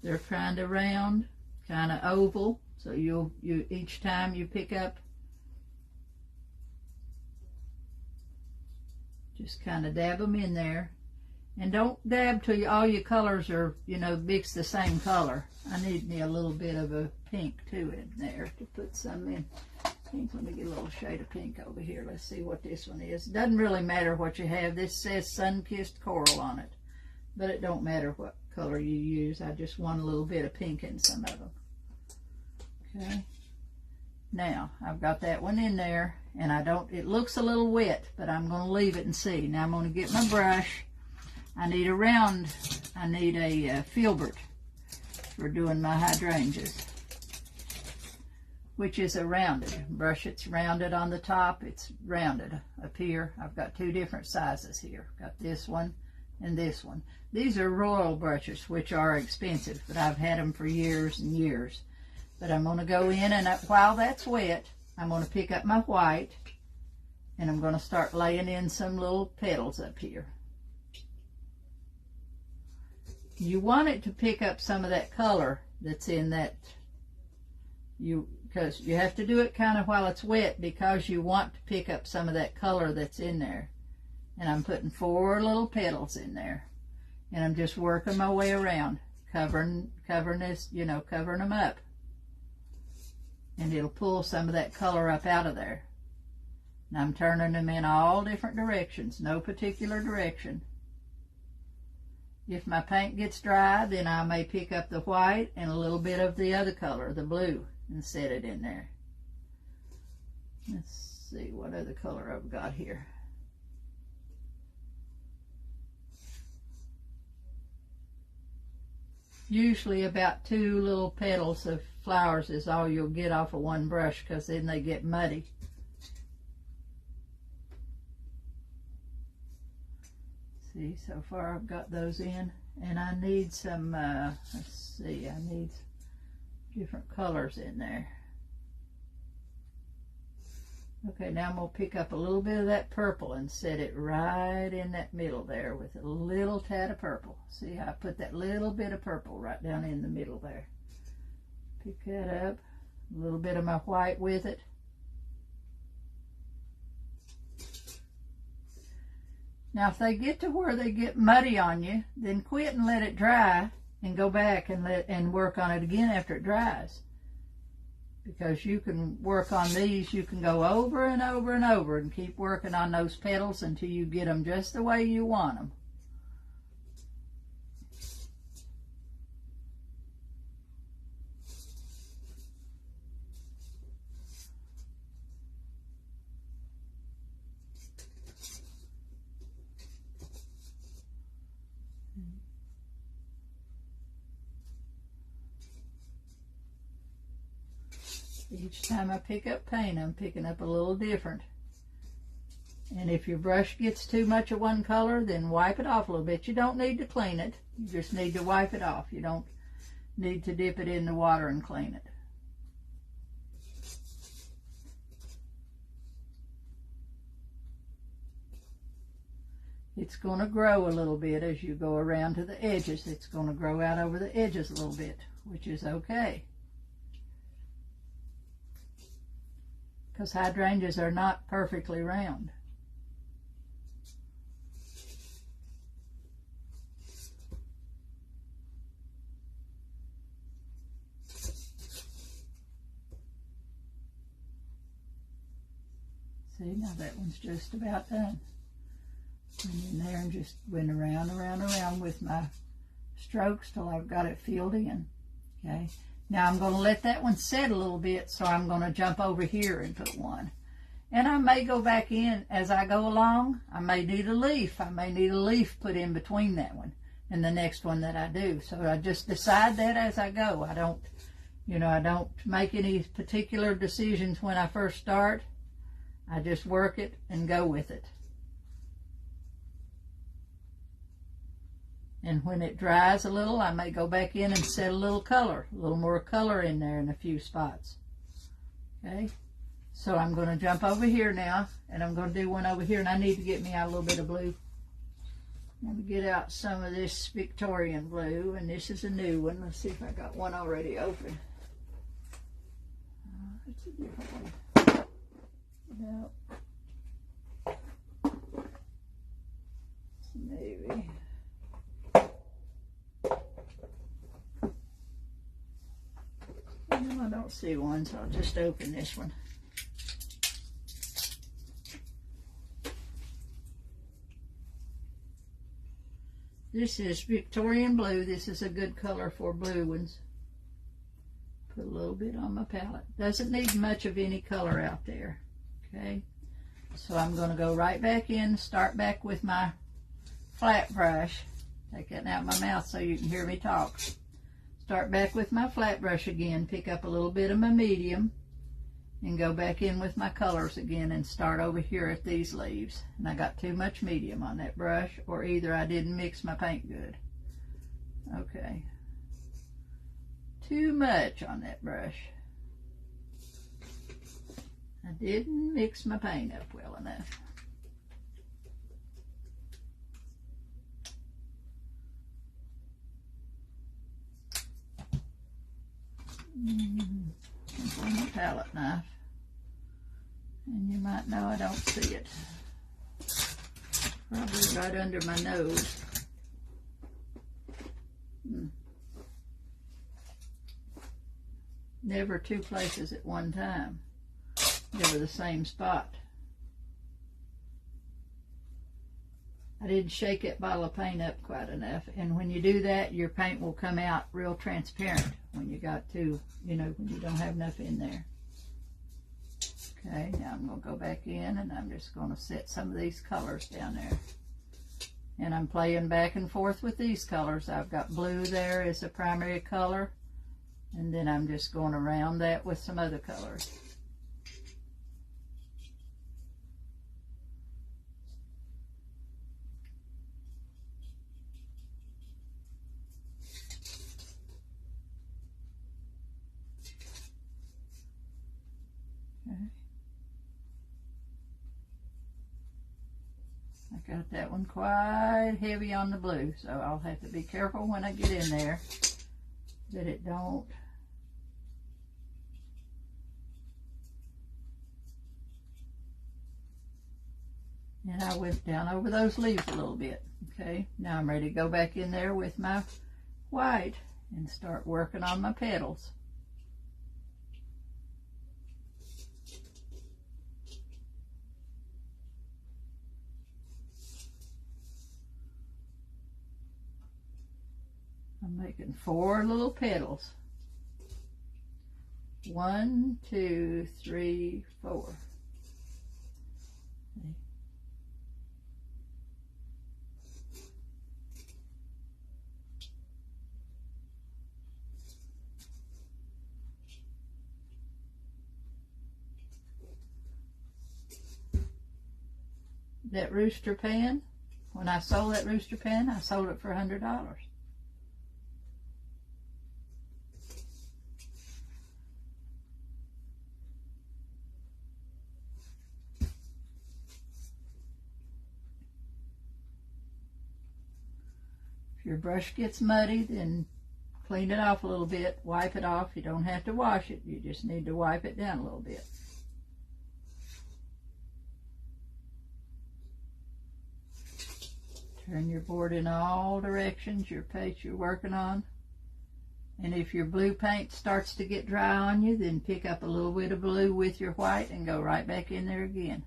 They're kind of round, kind of oval, so you each time you pick up, just kind of dab them in there. And don't dab till all your colors are, you know, mix the same color. I need me a little bit of a pink too in there to put some in. Pink, let me get a little shade of pink over here. Let's see what this one is. Doesn't really matter what you have. This says sun-kissed coral on it, but it don't matter what color you use. I just want a little bit of pink in some of them. Okay. Now, I've got that one in there, and it looks a little wet, but I'm going to leave it and see. Now I'm going to get my brush. I need a filbert for doing my hydrangeas, which is a rounded brush. It's rounded on the top. It's rounded up here. I've got two different sizes here. Got this one and this one. These are royal brushes, which are expensive, but I've had them for years and years. But I'm going to go in, and while that's wet, I'm going to pick up my white, and I'm going to start laying in some little petals up here. You want it to pick up some of that color that's in that, because you have to do it kind of while it's wet, because you want to pick up some of that color that's in there. And I'm putting 4 little petals in there, and I'm just working my way around, covering this, you know, covering them up. And it'll pull some of that color up out of there. And I'm turning them in all different directions, no particular direction. If my paint gets dry, then I may pick up the white and a little bit of the other color, the blue, and set it in there. Let's see what other color I've got here. Usually about 2 little petals of flowers is all you'll get off of one brush, because then they get muddy. See, so far I've got those in, and I need some, let's see, I need different colors in there. Okay, now I'm going to pick up a little bit of that purple and set it right in that middle there with a little tad of purple. See how I put that little bit of purple right down in the middle there. Pick that up, a little bit of my white with it. Now if they get to where they get muddy on you, then quit and let it dry, and go back and work on it again after it dries. Because you can work on these, you can go over and over and over and keep working on those petals until you get them just the way you want them. Each time I pick up paint, I'm picking up a little different. And if your brush gets too much of one color, then wipe it off a little bit. You don't need to clean it. You just need to wipe it off. You don't need to dip it in the water and clean it. It's going to grow a little bit as you go around to the edges. It's going to grow out over the edges a little bit, which is okay. Because hydrangeas are not perfectly round. See, now that one's just about done. And in there and just went around with my strokes till I've got it filled in. Okay. Now I'm going to let that one set a little bit, so I'm going to jump over here and put one. And I may go back in as I go along. I may need a leaf. I may need a leaf put in between that one and the next one that I do. So I just decide that as I go. I don't, I don't make any particular decisions when I first start. I just work it and go with it. And when it dries a little, I may go back in and set a little more color in there in a few spots. Okay, so I'm going to jump over here now, and I'm going to do one over here, and I need to get me out a little bit of blue. I'm going to get out some of this Victorian blue, and this is a new one. Let's see if I got one already open. It's a different one. No. It's navy. No, I don't see one, so I'll just open this one. This is Victorian blue. This is a good color for blue ones. Put a little bit on my palette. Doesn't need much of any color out there. Okay, so I'm going to go right back in, start back with my flat brush. Take that out of my mouth so you can hear me talk. Start back with my flat brush again, pick up a little bit of my medium, and go back in with my colors again and start over here at these leaves. And I got too much medium on that brush, or either I didn't mix my paint good. Okay. Too much on that brush. I didn't mix my paint up well enough. On the palette knife, and you might know I don't see it. Probably right under my nose. Never two places at one time. Never the same spot. I didn't shake that bottle of paint up quite enough, and when you do that, your paint will come out real transparent when you got to, when you don't have enough in there. Okay, now I'm going to go back in, and I'm just going to set some of these colors down there. And I'm playing back and forth with these colors. I've got blue there as a primary color, and then I'm just going to round that with some other colors. I got that one quite heavy on the blue, so I'll have to be careful when I get in there that it don't. And I went down over those leaves a little bit. Okay, now I'm ready to go back in there with my white and start working on my petals. I'm making 4 little petals. 1, 2, 3, 4. Okay. That rooster pan, when I sold that rooster pan, I sold it for $100. If your brush gets muddy, then clean it off a little bit, wipe it off. You don't have to wash it, you just need to wipe it down a little bit. Turn your board in all directions, your page you're working on. And if your blue paint starts to get dry on you, then pick up a little bit of blue with your white and go right back in there again.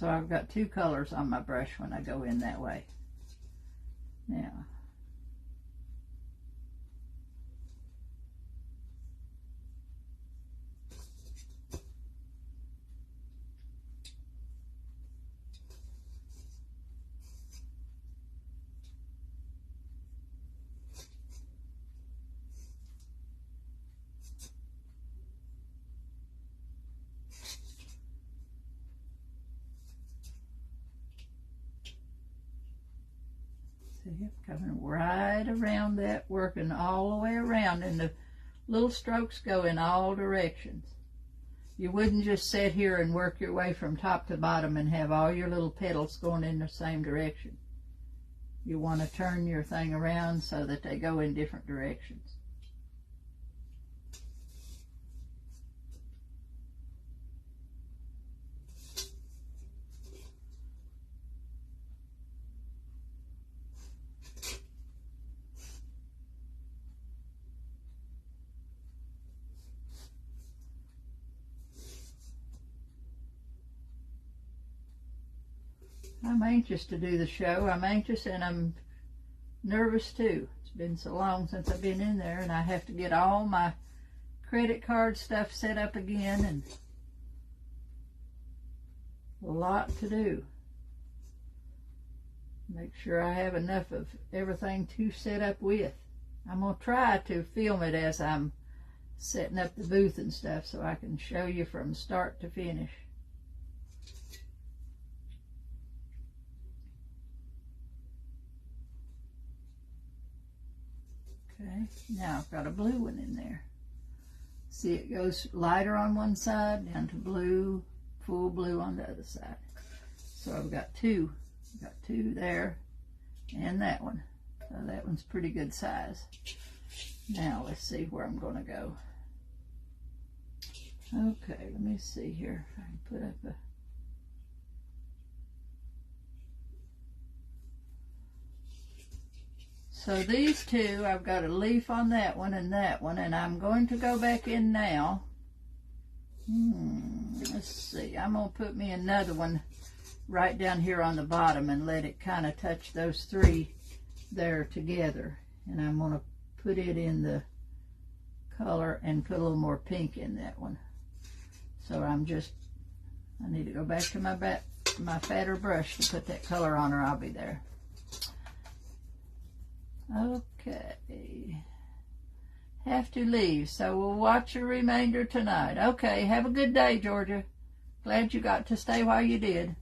So I've got two colors on my brush when I go in that way. Now, see, I'm coming right around that, working all the way around, and the little strokes go in all directions. You wouldn't just sit here and work your way from top to bottom and have all your little petals going in the same direction. You want to turn your thing around so that they go in different directions. I'm anxious to do the show. I'm anxious and I'm nervous too. It's been so long since I've been in there, and I have to get all my credit card stuff set up again, and a lot to do. Make sure I have enough of everything to set up with. I'm going to try to film it as I'm setting up the booth and stuff so I can show you from start to finish. Okay, now I've got a blue one in there. See, it goes lighter on one side down to blue, full blue on the other side. So I've got two. I've got two there and that one. So that one's pretty good size. Now let's see where I'm going to go. Okay, let me see here if I can put up a... So these two, I've got a leaf on that one, and I'm going to go back in now. Let's see, I'm going to put me another one right down here on the bottom and let it kind of touch those three there together. And I'm going to put it in the color and put a little more pink in that one. So I need to go back to my fatter brush to put that color on, or I'll be there. Okay, have to leave, so we'll watch the remainder tonight. Okay, have a good day, Georgia. Glad you got to stay while you did.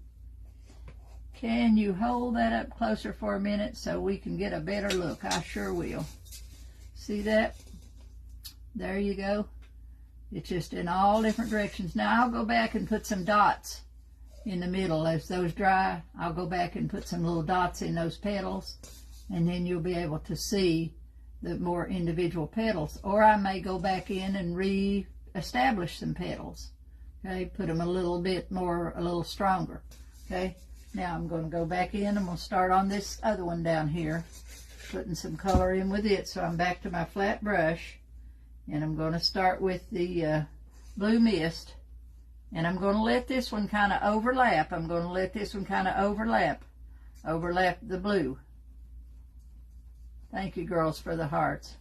Can you hold that up closer for a minute so we can get a better look? I sure will. See that? There you go. It's just in all different directions. Now I'll go back and put some dots in the middle. As those dry, I'll go back and put some little dots in those petals. And then you'll be able to see the more individual petals. Or I may go back in and re-establish some petals. Okay, put them a little stronger. Okay, now I'm going to go back in. I'm going to start on this other one down here, putting some color in with it. So I'm back to my flat brush, and I'm going to start with the blue mist. And I'm going to let this one kind of overlap. Overlap the blue. Thank you, girls, for the hearts.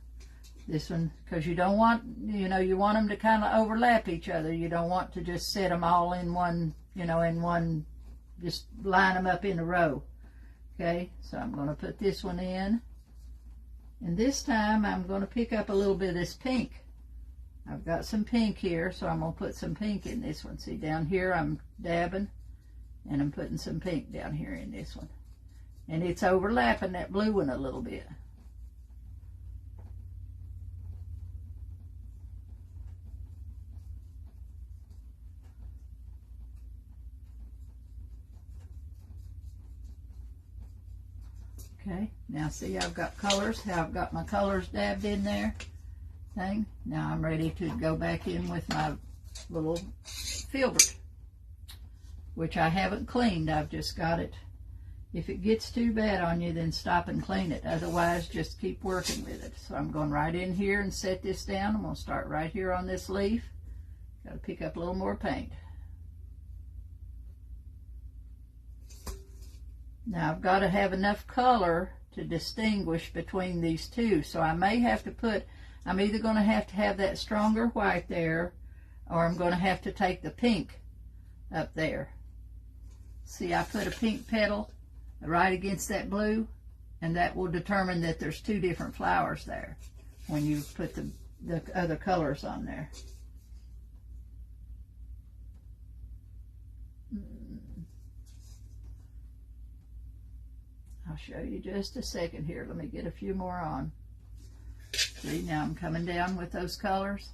This one, because you don't want, you want them to kind of overlap each other. You don't want to just set them all in one, just line them up in a row. Okay, so I'm going to put this one in. And this time I'm going to pick up a little bit of this pink. I've got some pink here, so I'm going to put some pink in this one. See, down here I'm dabbing, and I'm putting some pink down here in this one. And it's overlapping that blue one a little bit. Okay, now see, I've got colors. I've got my colors dabbed in there. Now I'm ready to go back in with my little filbert, which I haven't cleaned. I've just got it. If it gets too bad on you, then stop and clean it. Otherwise, just keep working with it. So I'm going right in here and set this down. I'm going to start right here on this leaf. Got to pick up a little more paint. Now I've got to have enough color to distinguish between these two, so I may have to put, I'm either going to have that stronger white there, or I'm going to have to take the pink up there. See, I put a pink petal right against that blue, and that will determine that there's two different flowers there when you put the other colors on there. I'll show you just a second here. Let me get a few more on. See, now I'm coming down with those colors,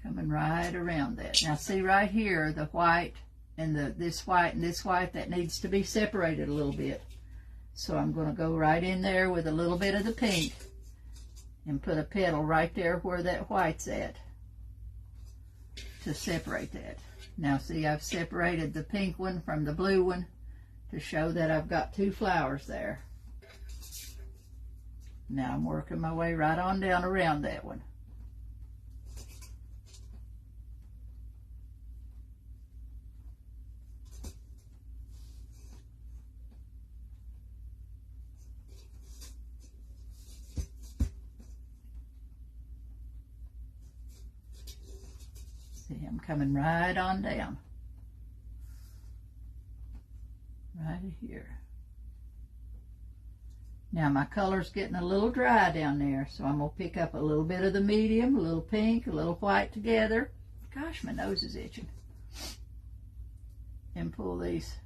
coming right around that. Now see right here, the white and this white and this white, that needs to be separated a little bit. So I'm going to go right in there with a little bit of the pink and put a petal right there where that white's at to separate that. Now see, I've separated the pink one from the blue one to show that I've got two flowers there. Now I'm working my way right on down around that one. See, I'm coming right on down. Right here. Now my color's getting a little dry down there, so I'm going to pick up a little bit of the medium, a little pink, a little white together. Gosh, my nose is itching. And pull these.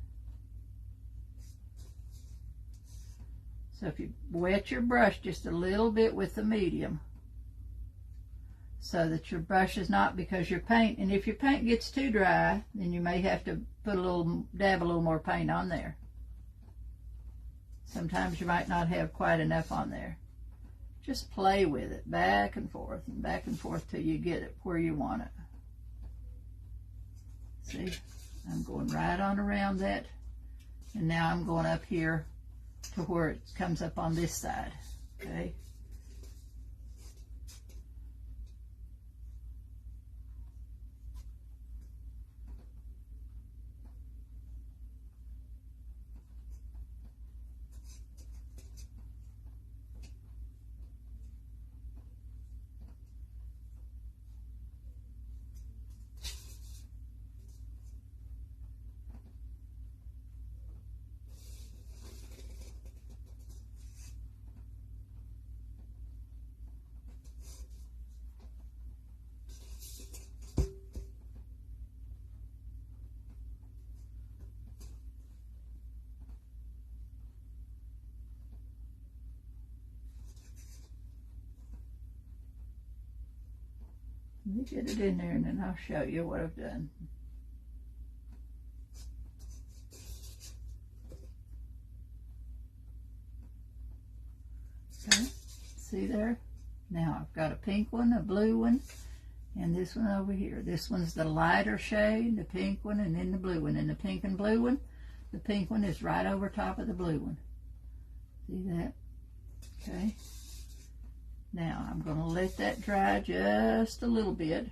So if you wet your brush just a little bit with the medium, so that your brush is not, because your paint, and if your paint gets too dry, then you may have to put dab a little more paint on there. Sometimes you might not have quite enough on there. Just play with it, back and forth till you get it where you want it. See, I'm going right on around that, and now I'm going up here to where it comes up on this side, okay? Let me get it in there and then I'll show you what I've done. Okay, see there? Now I've got a pink one, a blue one, and this one over here. This one's the lighter shade, the pink one, and then the blue one. And the pink and blue one, the pink one is right over top of the blue one. See that? Okay. Now I'm going to let that dry just a little bit.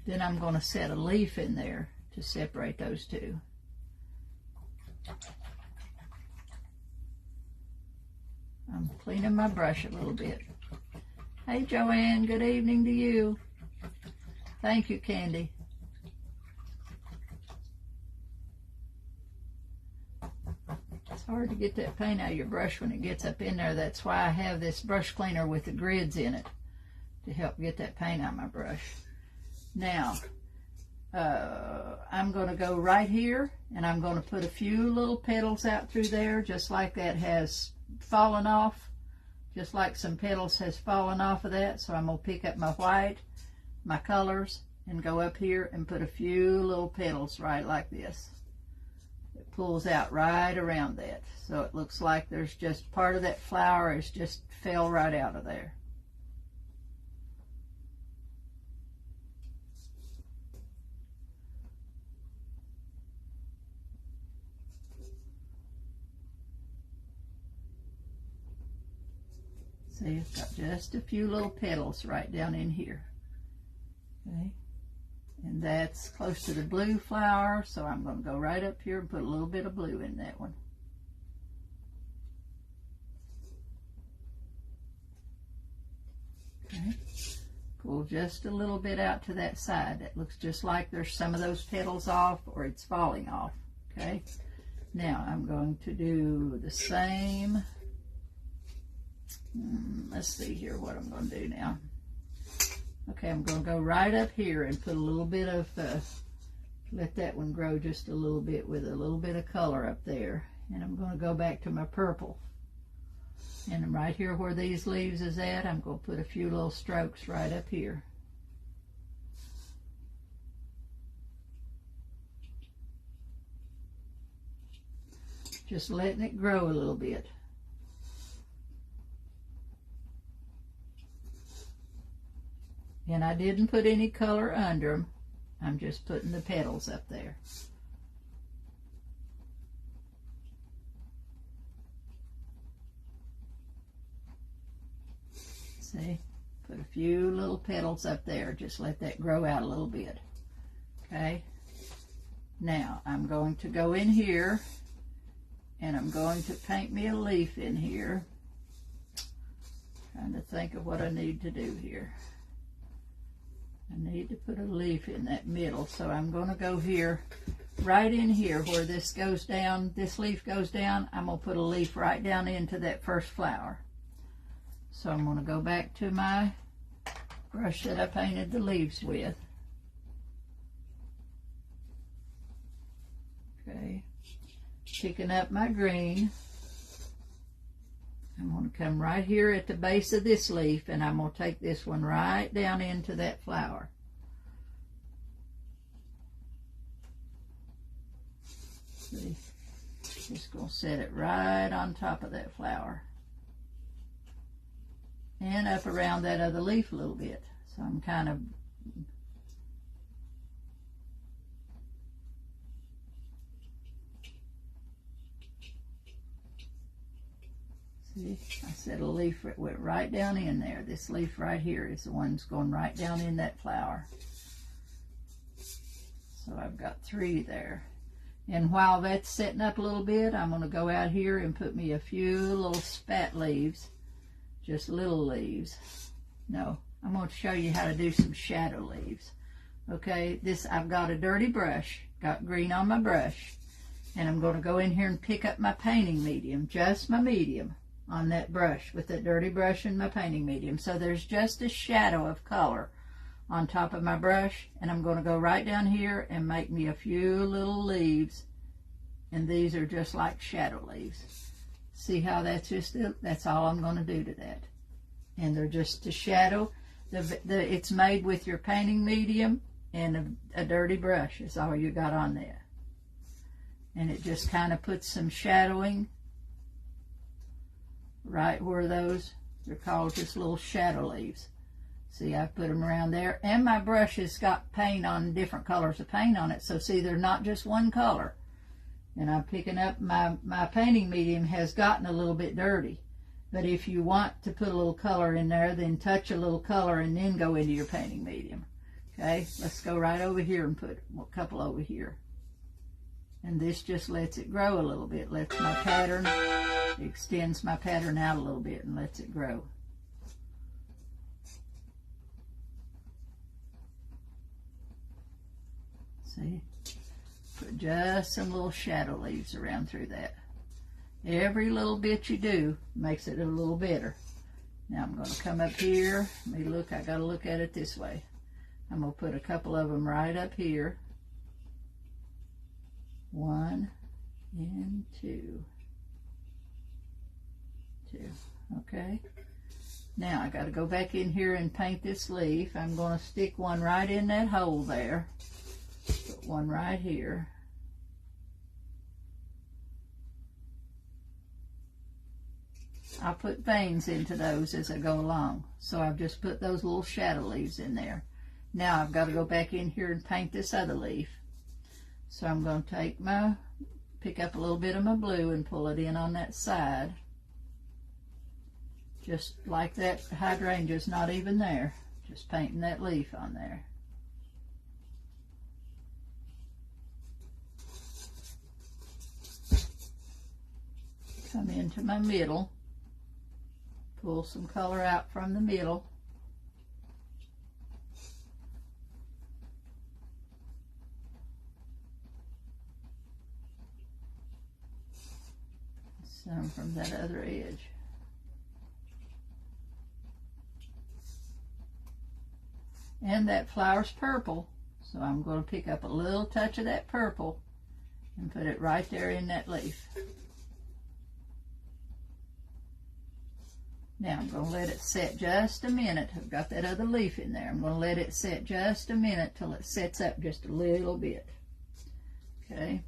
Then I'm going to set a leaf in there to separate those two. I'm cleaning my brush a little bit. Hey Joanne, good evening to you. Thank you, Candy. It's hard to get that paint out of your brush when it gets up in there. That's why I have this brush cleaner with the grids in it to help get that paint out of my brush. Now, I'm going to go right here and I'm going to put a few little petals out through there, just like that has fallen off, just like some petals has fallen off of that. So I'm going to pick up my white, my colors, and go up here and put a few little petals right like this. It pulls out right around that, so it looks like there's just part of that flower is just fell right out of there. See, it's got just a few little petals right down in here. Okay, And that's close to the blue flower, so I'm going to go right up here and put a little bit of blue in that one. Okay. Pull just a little bit out to that side. That looks just like there's some of those petals off or it's falling off. Okay. Now I'm going to do the same. Let's see here what I'm going to do now. Okay, I'm going to go right up here and put a little bit of, let that one grow just a little bit with a little bit of color up there. And I'm going to go back to my purple. And right here where these leaves is at, I'm going to put a few little strokes right up here. Just letting it grow a little bit. And I didn't put any color under them. I'm just putting the petals up there. See? Put a few little petals up there. Just let that grow out a little bit. Okay? Now, I'm going to go in here and I'm going to paint me a leaf in here. Trying to think of what I need to do here. I need to put a leaf in that middle, so I'm going to go here, right in here where this goes down, this leaf goes down, I'm going to put a leaf right down into that first flower. So I'm going to go back to my brush that I painted the leaves with. Okay, picking up my green. I'm going to come right here at the base of this leaf and I'm going to take this one right down into that flower. See, just going to set it right on top of that flower. And up around that other leaf a little bit. So I'm kind of see, I set a leaf that went right down in there. This leaf right here is the one that's going right down in that flower. So I've got 3 there. And while that's setting up a little bit, I'm going to go out here and put me a few little spat leaves. Just little leaves. No, I'm going to show you how to do some shadow leaves. Okay, I've got a dirty brush. Got green on my brush. And I'm going to go in here and pick up my painting medium. Just my medium. On that brush with that dirty brush and my painting medium. So there's just a shadow of color on top of my brush, and I'm going to go right down here and make me a few little leaves, and these are just like shadow leaves. See how that's all I'm going to do to that. And they're just a shadow. It's made with your painting medium and a dirty brush is all you got on there. And it just kind of puts some shadowing right where they're called just little shadow leaves. See, I put them around there. And my brush has got paint on, different colors of paint on it. So see, they're not just one color. And I'm picking up, my painting medium has gotten a little bit dirty. But if you want to put a little color in there, then touch a little color and then go into your painting medium. Okay, let's go right over here and put a couple over here. And this just lets it grow a little bit, lets my pattern, extends my pattern out a little bit and lets it grow. See, put just some little shadow leaves around through that. Every little bit you do makes it a little better. Now I'm going to come up here. Let me look, I got to look at it this way. I'm going to put a couple of them right up here. 1 and 2. 2. Okay. Now I got to go back in here and paint this leaf. I'm going to stick one right in that hole there. Put one right here. I'll put veins into those as I go along. So I've just put those little shadow leaves in there. Now I've got to go back in here and paint this other leaf. So I'm going to pick up a little bit of my blue and pull it in on that side. Just like that hydrangea's not even there. Just painting that leaf on there. come into my middle, pull some color out from the middle. Some from that other edge. And that flower's purple, so I'm going to pick up a little touch of that purple and put it right there in that leaf. Now I'm going to let it set just a minute. I've got that other leaf in there. I'm going to let it set just a minute till it sets up just a little bit. Okay,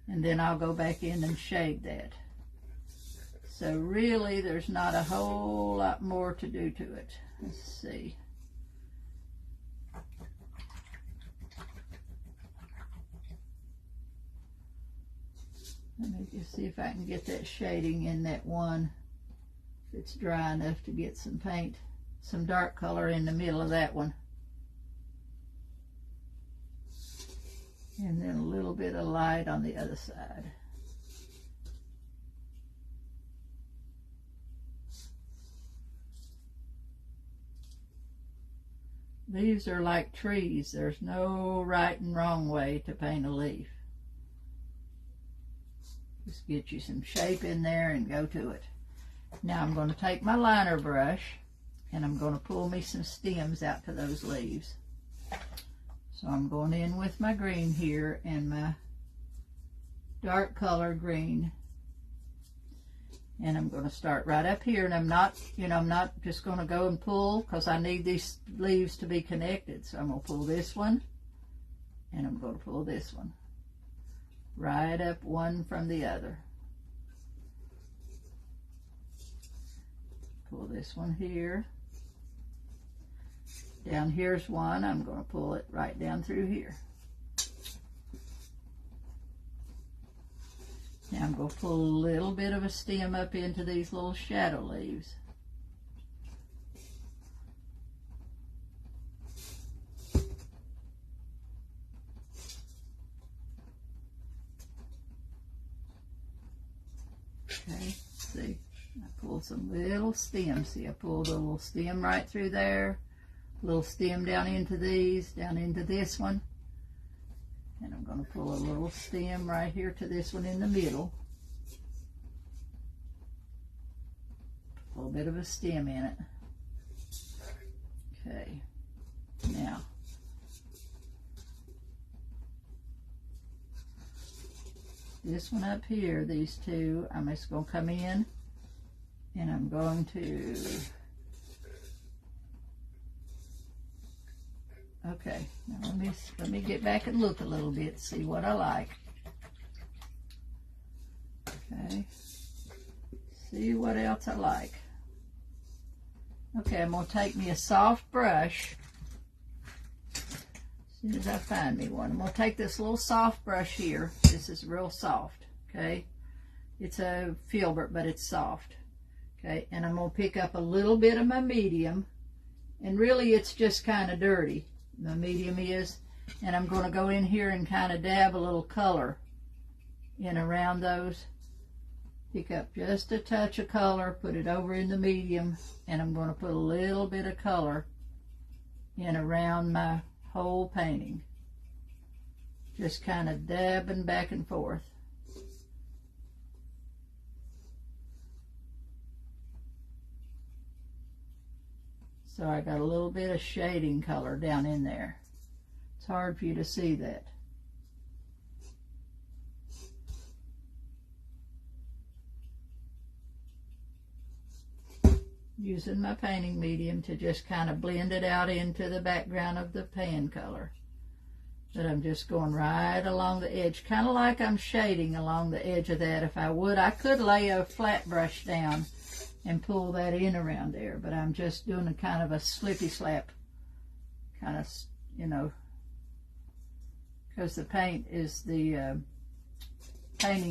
and then I'll go back in and shade that. So really there's not a whole lot more to do to it. Let's see. Let me just see if I can get that shading in that one. If it's dry enough to get some paint, some dark color in the middle of that one. And then a little bit of light on the other side. Leaves are like trees. There's no right and wrong way to paint a leaf. Just get you some shape in there and go to it. Now I'm going to take my liner brush and I'm going to pull me some stems out to those leaves. So I'm going in with my green here and my dark color green. And I'm going to start right up here, and I'm not just going to go and pull because I need these leaves to be connected. So I'm going to pull this one and I'm going to pull this one. Right up one from the other. Pull this one here. Down here's one. I'm going to pull it right down through here. Now I'm going to pull a little bit of a stem up into these little shadow leaves. Okay, see, I pulled some little stems. See, I pulled a little stem right through there, a little stem down into these, down into this one. And I'm going to pull a little stem right here to this one in the middle. A little bit of a stem in it. Okay, now this one up here, these two, I'm just going to come in and I'm going to, okay, now let me get back and look a little bit, see what I like. Okay, see what else I like. Okay, I'm going to take me a soft brush. As soon as I find me one, I'm going to take this little soft brush here. This is real soft, okay? It's a filbert, but it's soft, okay? And I'm going to pick up a little bit of my medium, and really it's just kind of dirty. The medium is, and I'm going to go in here and kind of dab a little color in around those. Pick up just a touch of color, put it over in the medium, and I'm going to put a little bit of color in around my whole painting. Just kind of dabbing back and forth. So I got a little bit of shading color down in there. It's hard for you to see that. Using my painting medium to just kind of blend it out into the background of the pan color. But I'm just going right along the edge, kind of like I'm shading along the edge of that. If I would, I could lay a flat brush down and pull that in around there, but I'm just doing a kind of a slippy slap, kind of, you know, because the painting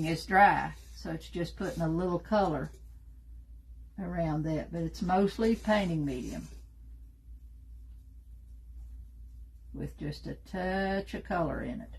is dry, so it's just putting a little color around that, but it's mostly painting medium with just a touch of color in it.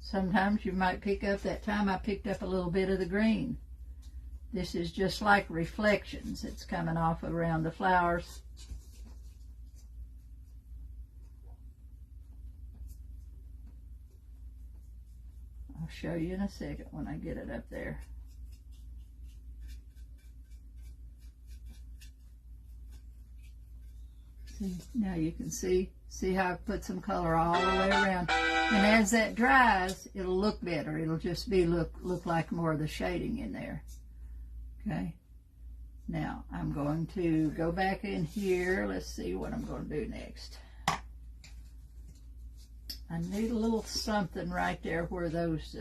sometimes you might pick up, that time I picked up a little bit of the green. This is just like reflections. It's coming off around the flowers. I'll show you in a second when I get it up there. See, now you can see how I put some color all the way around. And as that dries, it'll look better. It'll just be look like more of the shading in there. Okay. Now I'm going to go back in here. Let's see what I'm going to do next. I need a little something right there where those,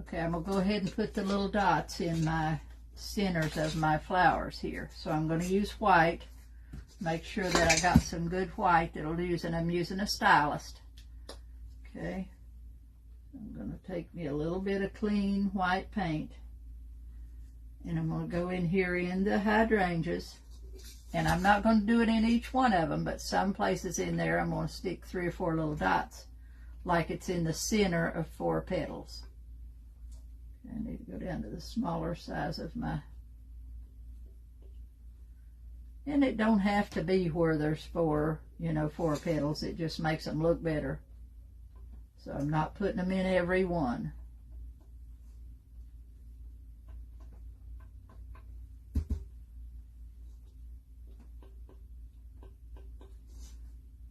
okay, I'm going to go ahead and put the little dots in my centers of my flowers here. So I'm going to use white. Make sure that I got some good white that'll use, and I'm using a stylist. Okay. I'm going to take me a little bit of clean white paint. And I'm going to go in here in the hydrangeas. And I'm not going to do it in each one of them, but some places in there I'm going to stick 3 or 4 little dots, like it's in the center of 4 petals. I need to go down to the smaller size of my, and it don't have to be where there's 4 petals. It just makes them look better. So I'm not putting them in every one.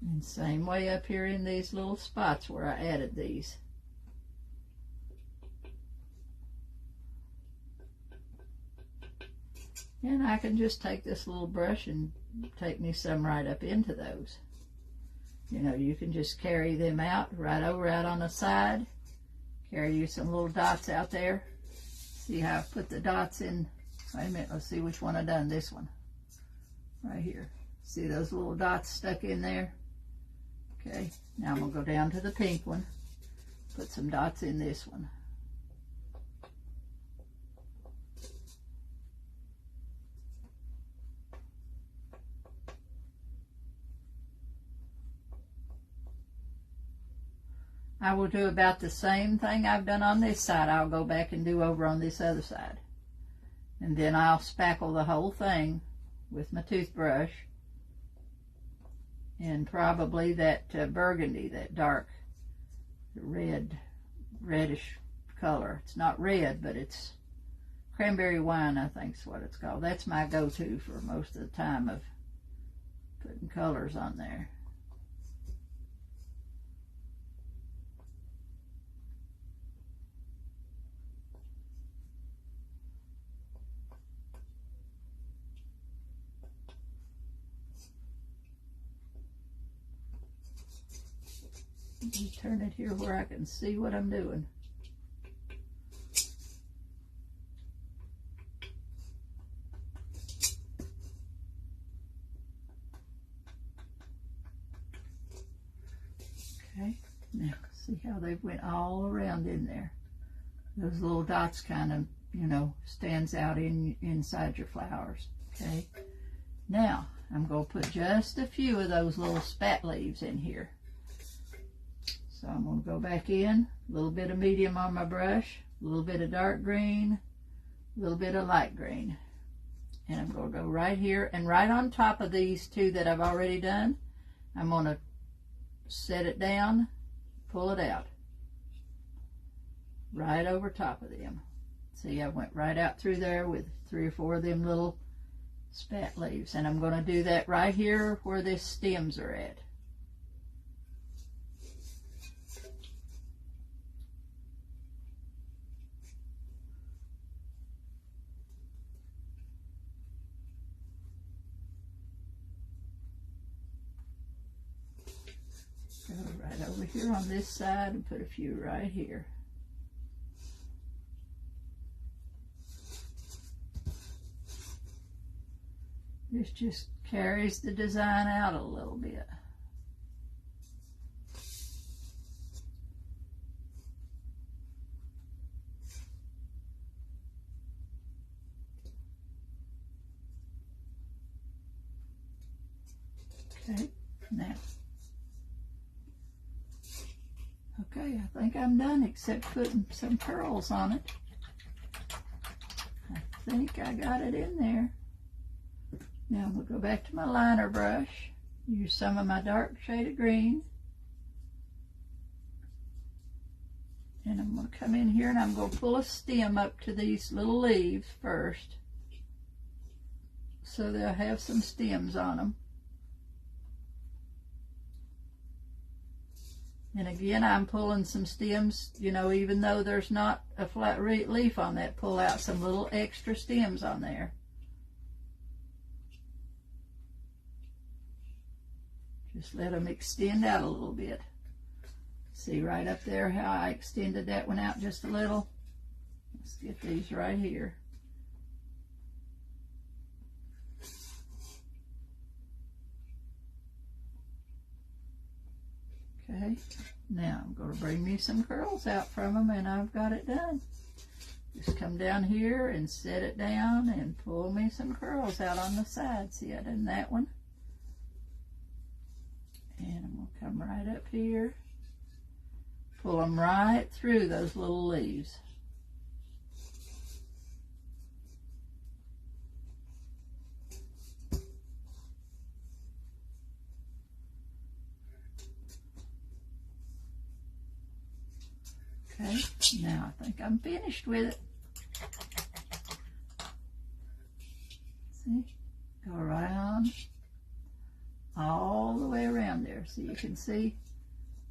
And same way up here in these little spots where I added these. And I can just take this little brush and take me some right up into those. You can just carry them out right over out on the side. Carry you some little dots out there. See how I put the dots in? Wait a minute, let's see which one I done. This one. Right here. See those little dots stuck in there? Okay, now I'm going to go down to the pink one. Put some dots in this one. I will do about the same thing I've done on this side. I'll go back and do over on this other side. And then I'll spackle the whole thing with my toothbrush. And probably that burgundy, that dark reddish color. It's not red, but it's cranberry wine, I think is what it's called. That's my go-to for most of the time of putting colors on there. Let me turn it here where I can see what I'm doing. Okay, now see how they went all around in there. Those little dots kind of, stands out inside your flowers. Okay, now I'm going to put just a few of those little spat leaves in here. So I'm going to go back in, a little bit of medium on my brush, a little bit of dark green, a little bit of light green. And I'm going to go right here, and right on top of these 2 that I've already done, I'm going to set it down, pull it out, right over top of them. See, I went right out through there with 3 or 4 of them little spat leaves. And I'm going to do that right here where the stems are at. Go right over here on this side and put a few right here. This just carries the design out a little bit. Okay, now. Okay, I think I'm done except putting some curls on it. I think I got it in there. Now I'm going to go back to my liner brush, use some of my dark shade of green. And I'm going to come in here and I'm going to pull a stem up to these little leaves first, so they'll have some stems on them. And again, I'm pulling some stems, you know, even though there's not a flat leaf on that, pull out some little extra stems on there. Just let them extend out a little bit. See right up there how I extended that one out just a little? Let's get these right here. Okay, now I'm going to bring me some curls out from them, and I've got it done. Just come down here and set it down and pull me some curls out on the side. See, I done that one. And I'm going to come right up here. Pull them right through those little leaves. Okay, now I think I'm finished with it. See, go around all the way around there so you can see.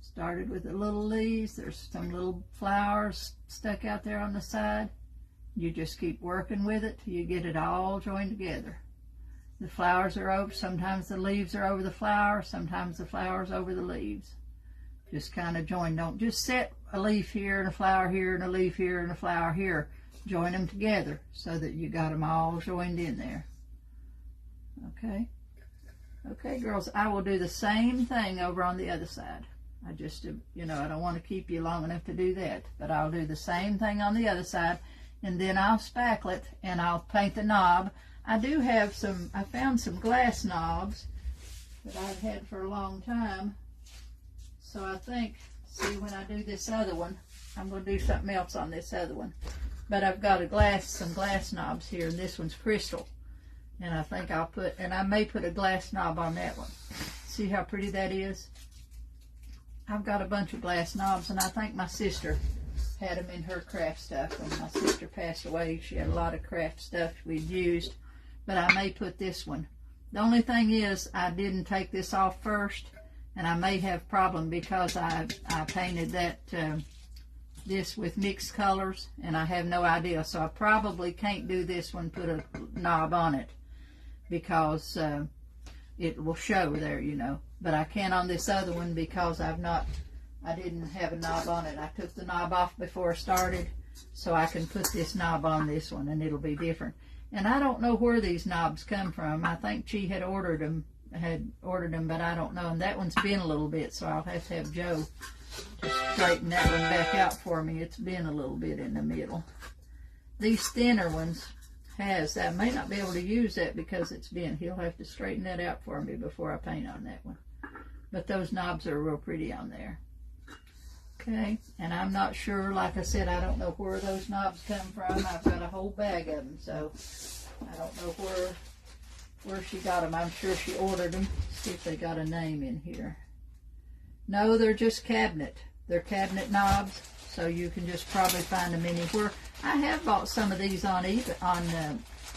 Started with the little leaves. There's some little flowers stuck out there on the side. You just keep working with it till you get it all joined together. The flowers are over. Sometimes the leaves are over the flowers. Sometimes the flowers over the leaves. Just kind of join. Don't just set a leaf here and a flower here and a leaf here and a flower here. Join them together so that you got them all joined in there. Okay? Okay, girls, I will do the same thing over on the other side. I just, you know, I don't want to keep you long enough to do that, but I'll do the same thing on the other side, and then I'll spackle it, and I'll paint the knob. I do have some, I found some glass knobs that I've had for a long time, so I think, see, when I do this other one, I'm going to do something else on this other one, but I've got some glass knobs here, and this one's crystal, and I think I'll put, and I may put a glass knob on that one. See how pretty that is? I've got a bunch of glass knobs, and I think my sister had them in her craft stuff. When my sister passed away, she had a lot of craft stuff we'd used, but I may put this one. The only thing is, I didn't take this off first, and I may have problem because I painted that this with mixed colors, and I have no idea, so I probably can't do this one, put a knob on it, because it will show there, you know. But I can on this other one because I didn't have a knob on it. I took the knob off before I started, so I can put this knob on this one, and it'll be different. And I don't know where these knobs come from. I think she had ordered them, but I don't know. And that one's been a little bit, so I'll have to have Joe to straighten that one back out for me. It's been a little bit in the middle. These thinner ones I may not be able to use that because it's bent. He'll have to straighten that out for me before I paint on that one. But those knobs are real pretty on there. Okay, and I'm not sure, like I said, I don't know where those knobs come from. I've got a whole bag of them, so I don't know where she got them. I'm sure she ordered them. See if they got a name in here. No, they're just cabinet. They're cabinet knobs, so you can just probably find them anywhere. I have bought some of these on eBay,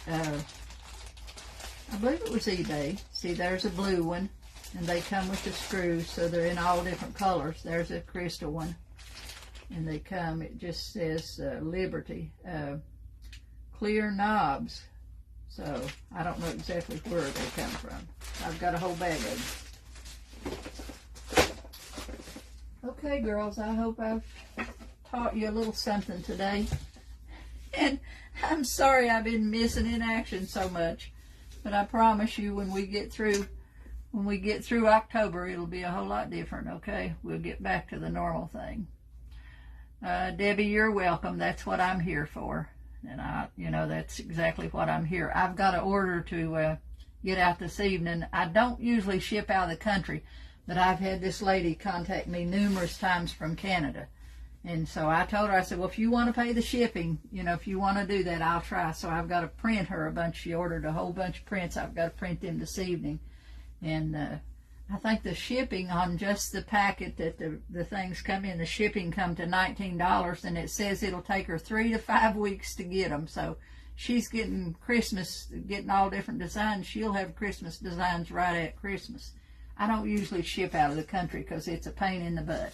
I believe it was eBay. See, there's a blue one, and they come with the screws, so they're in all different colors. There's a crystal one, and they come, it just says Liberty, clear knobs. So I don't know exactly where they come from. I've got a whole bag of them. Okay, girls, I hope I've taught you a little something today. And I'm sorry I've been missing in action so much, but I promise you when we get through October, it'll be a whole lot different, okay? We'll get back to the normal thing. Debbie, you're welcome. That's what I'm here for. And that's exactly what I'm here. I've got an order to get out this evening. I don't usually ship out of the country, But I've had this lady contact me numerous times from Canada. And so I told her, I said, well, if you want to pay the shipping, if you want to do that, I'll try. So I've got to print her a bunch. She ordered a whole bunch of prints. I've got to print them this evening. And I think the shipping on just the packet that the things come in, the shipping come to $19, and it says it'll take her 3 to 5 weeks to get them. So she's getting all different designs. She'll have Christmas designs right at Christmas. I don't usually ship out of the country because it's a pain in the butt.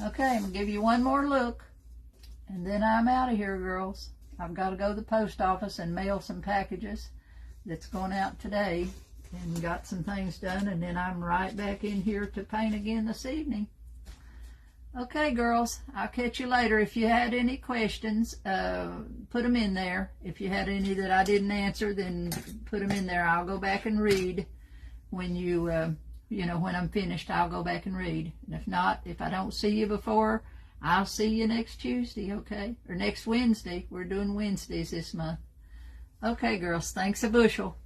Okay, I'm going to give you one more look, and then I'm out of here, girls. I've got to go to the post office and mail some packages that's going out today, and got some things done, and then I'm right back in here to paint again this evening. Okay, girls, I'll catch you later. If you had any questions, put them in there. If you had any that I didn't answer, then put them in there. I'll go back and read when when I'm finished. I'll go back and read. And if not, if I don't see you before, I'll see you next Tuesday, okay? Or next Wednesday. We're doing Wednesdays this month. Okay, girls, thanks a bushel.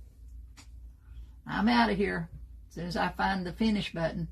I'm out of here as soon as I find the finish button.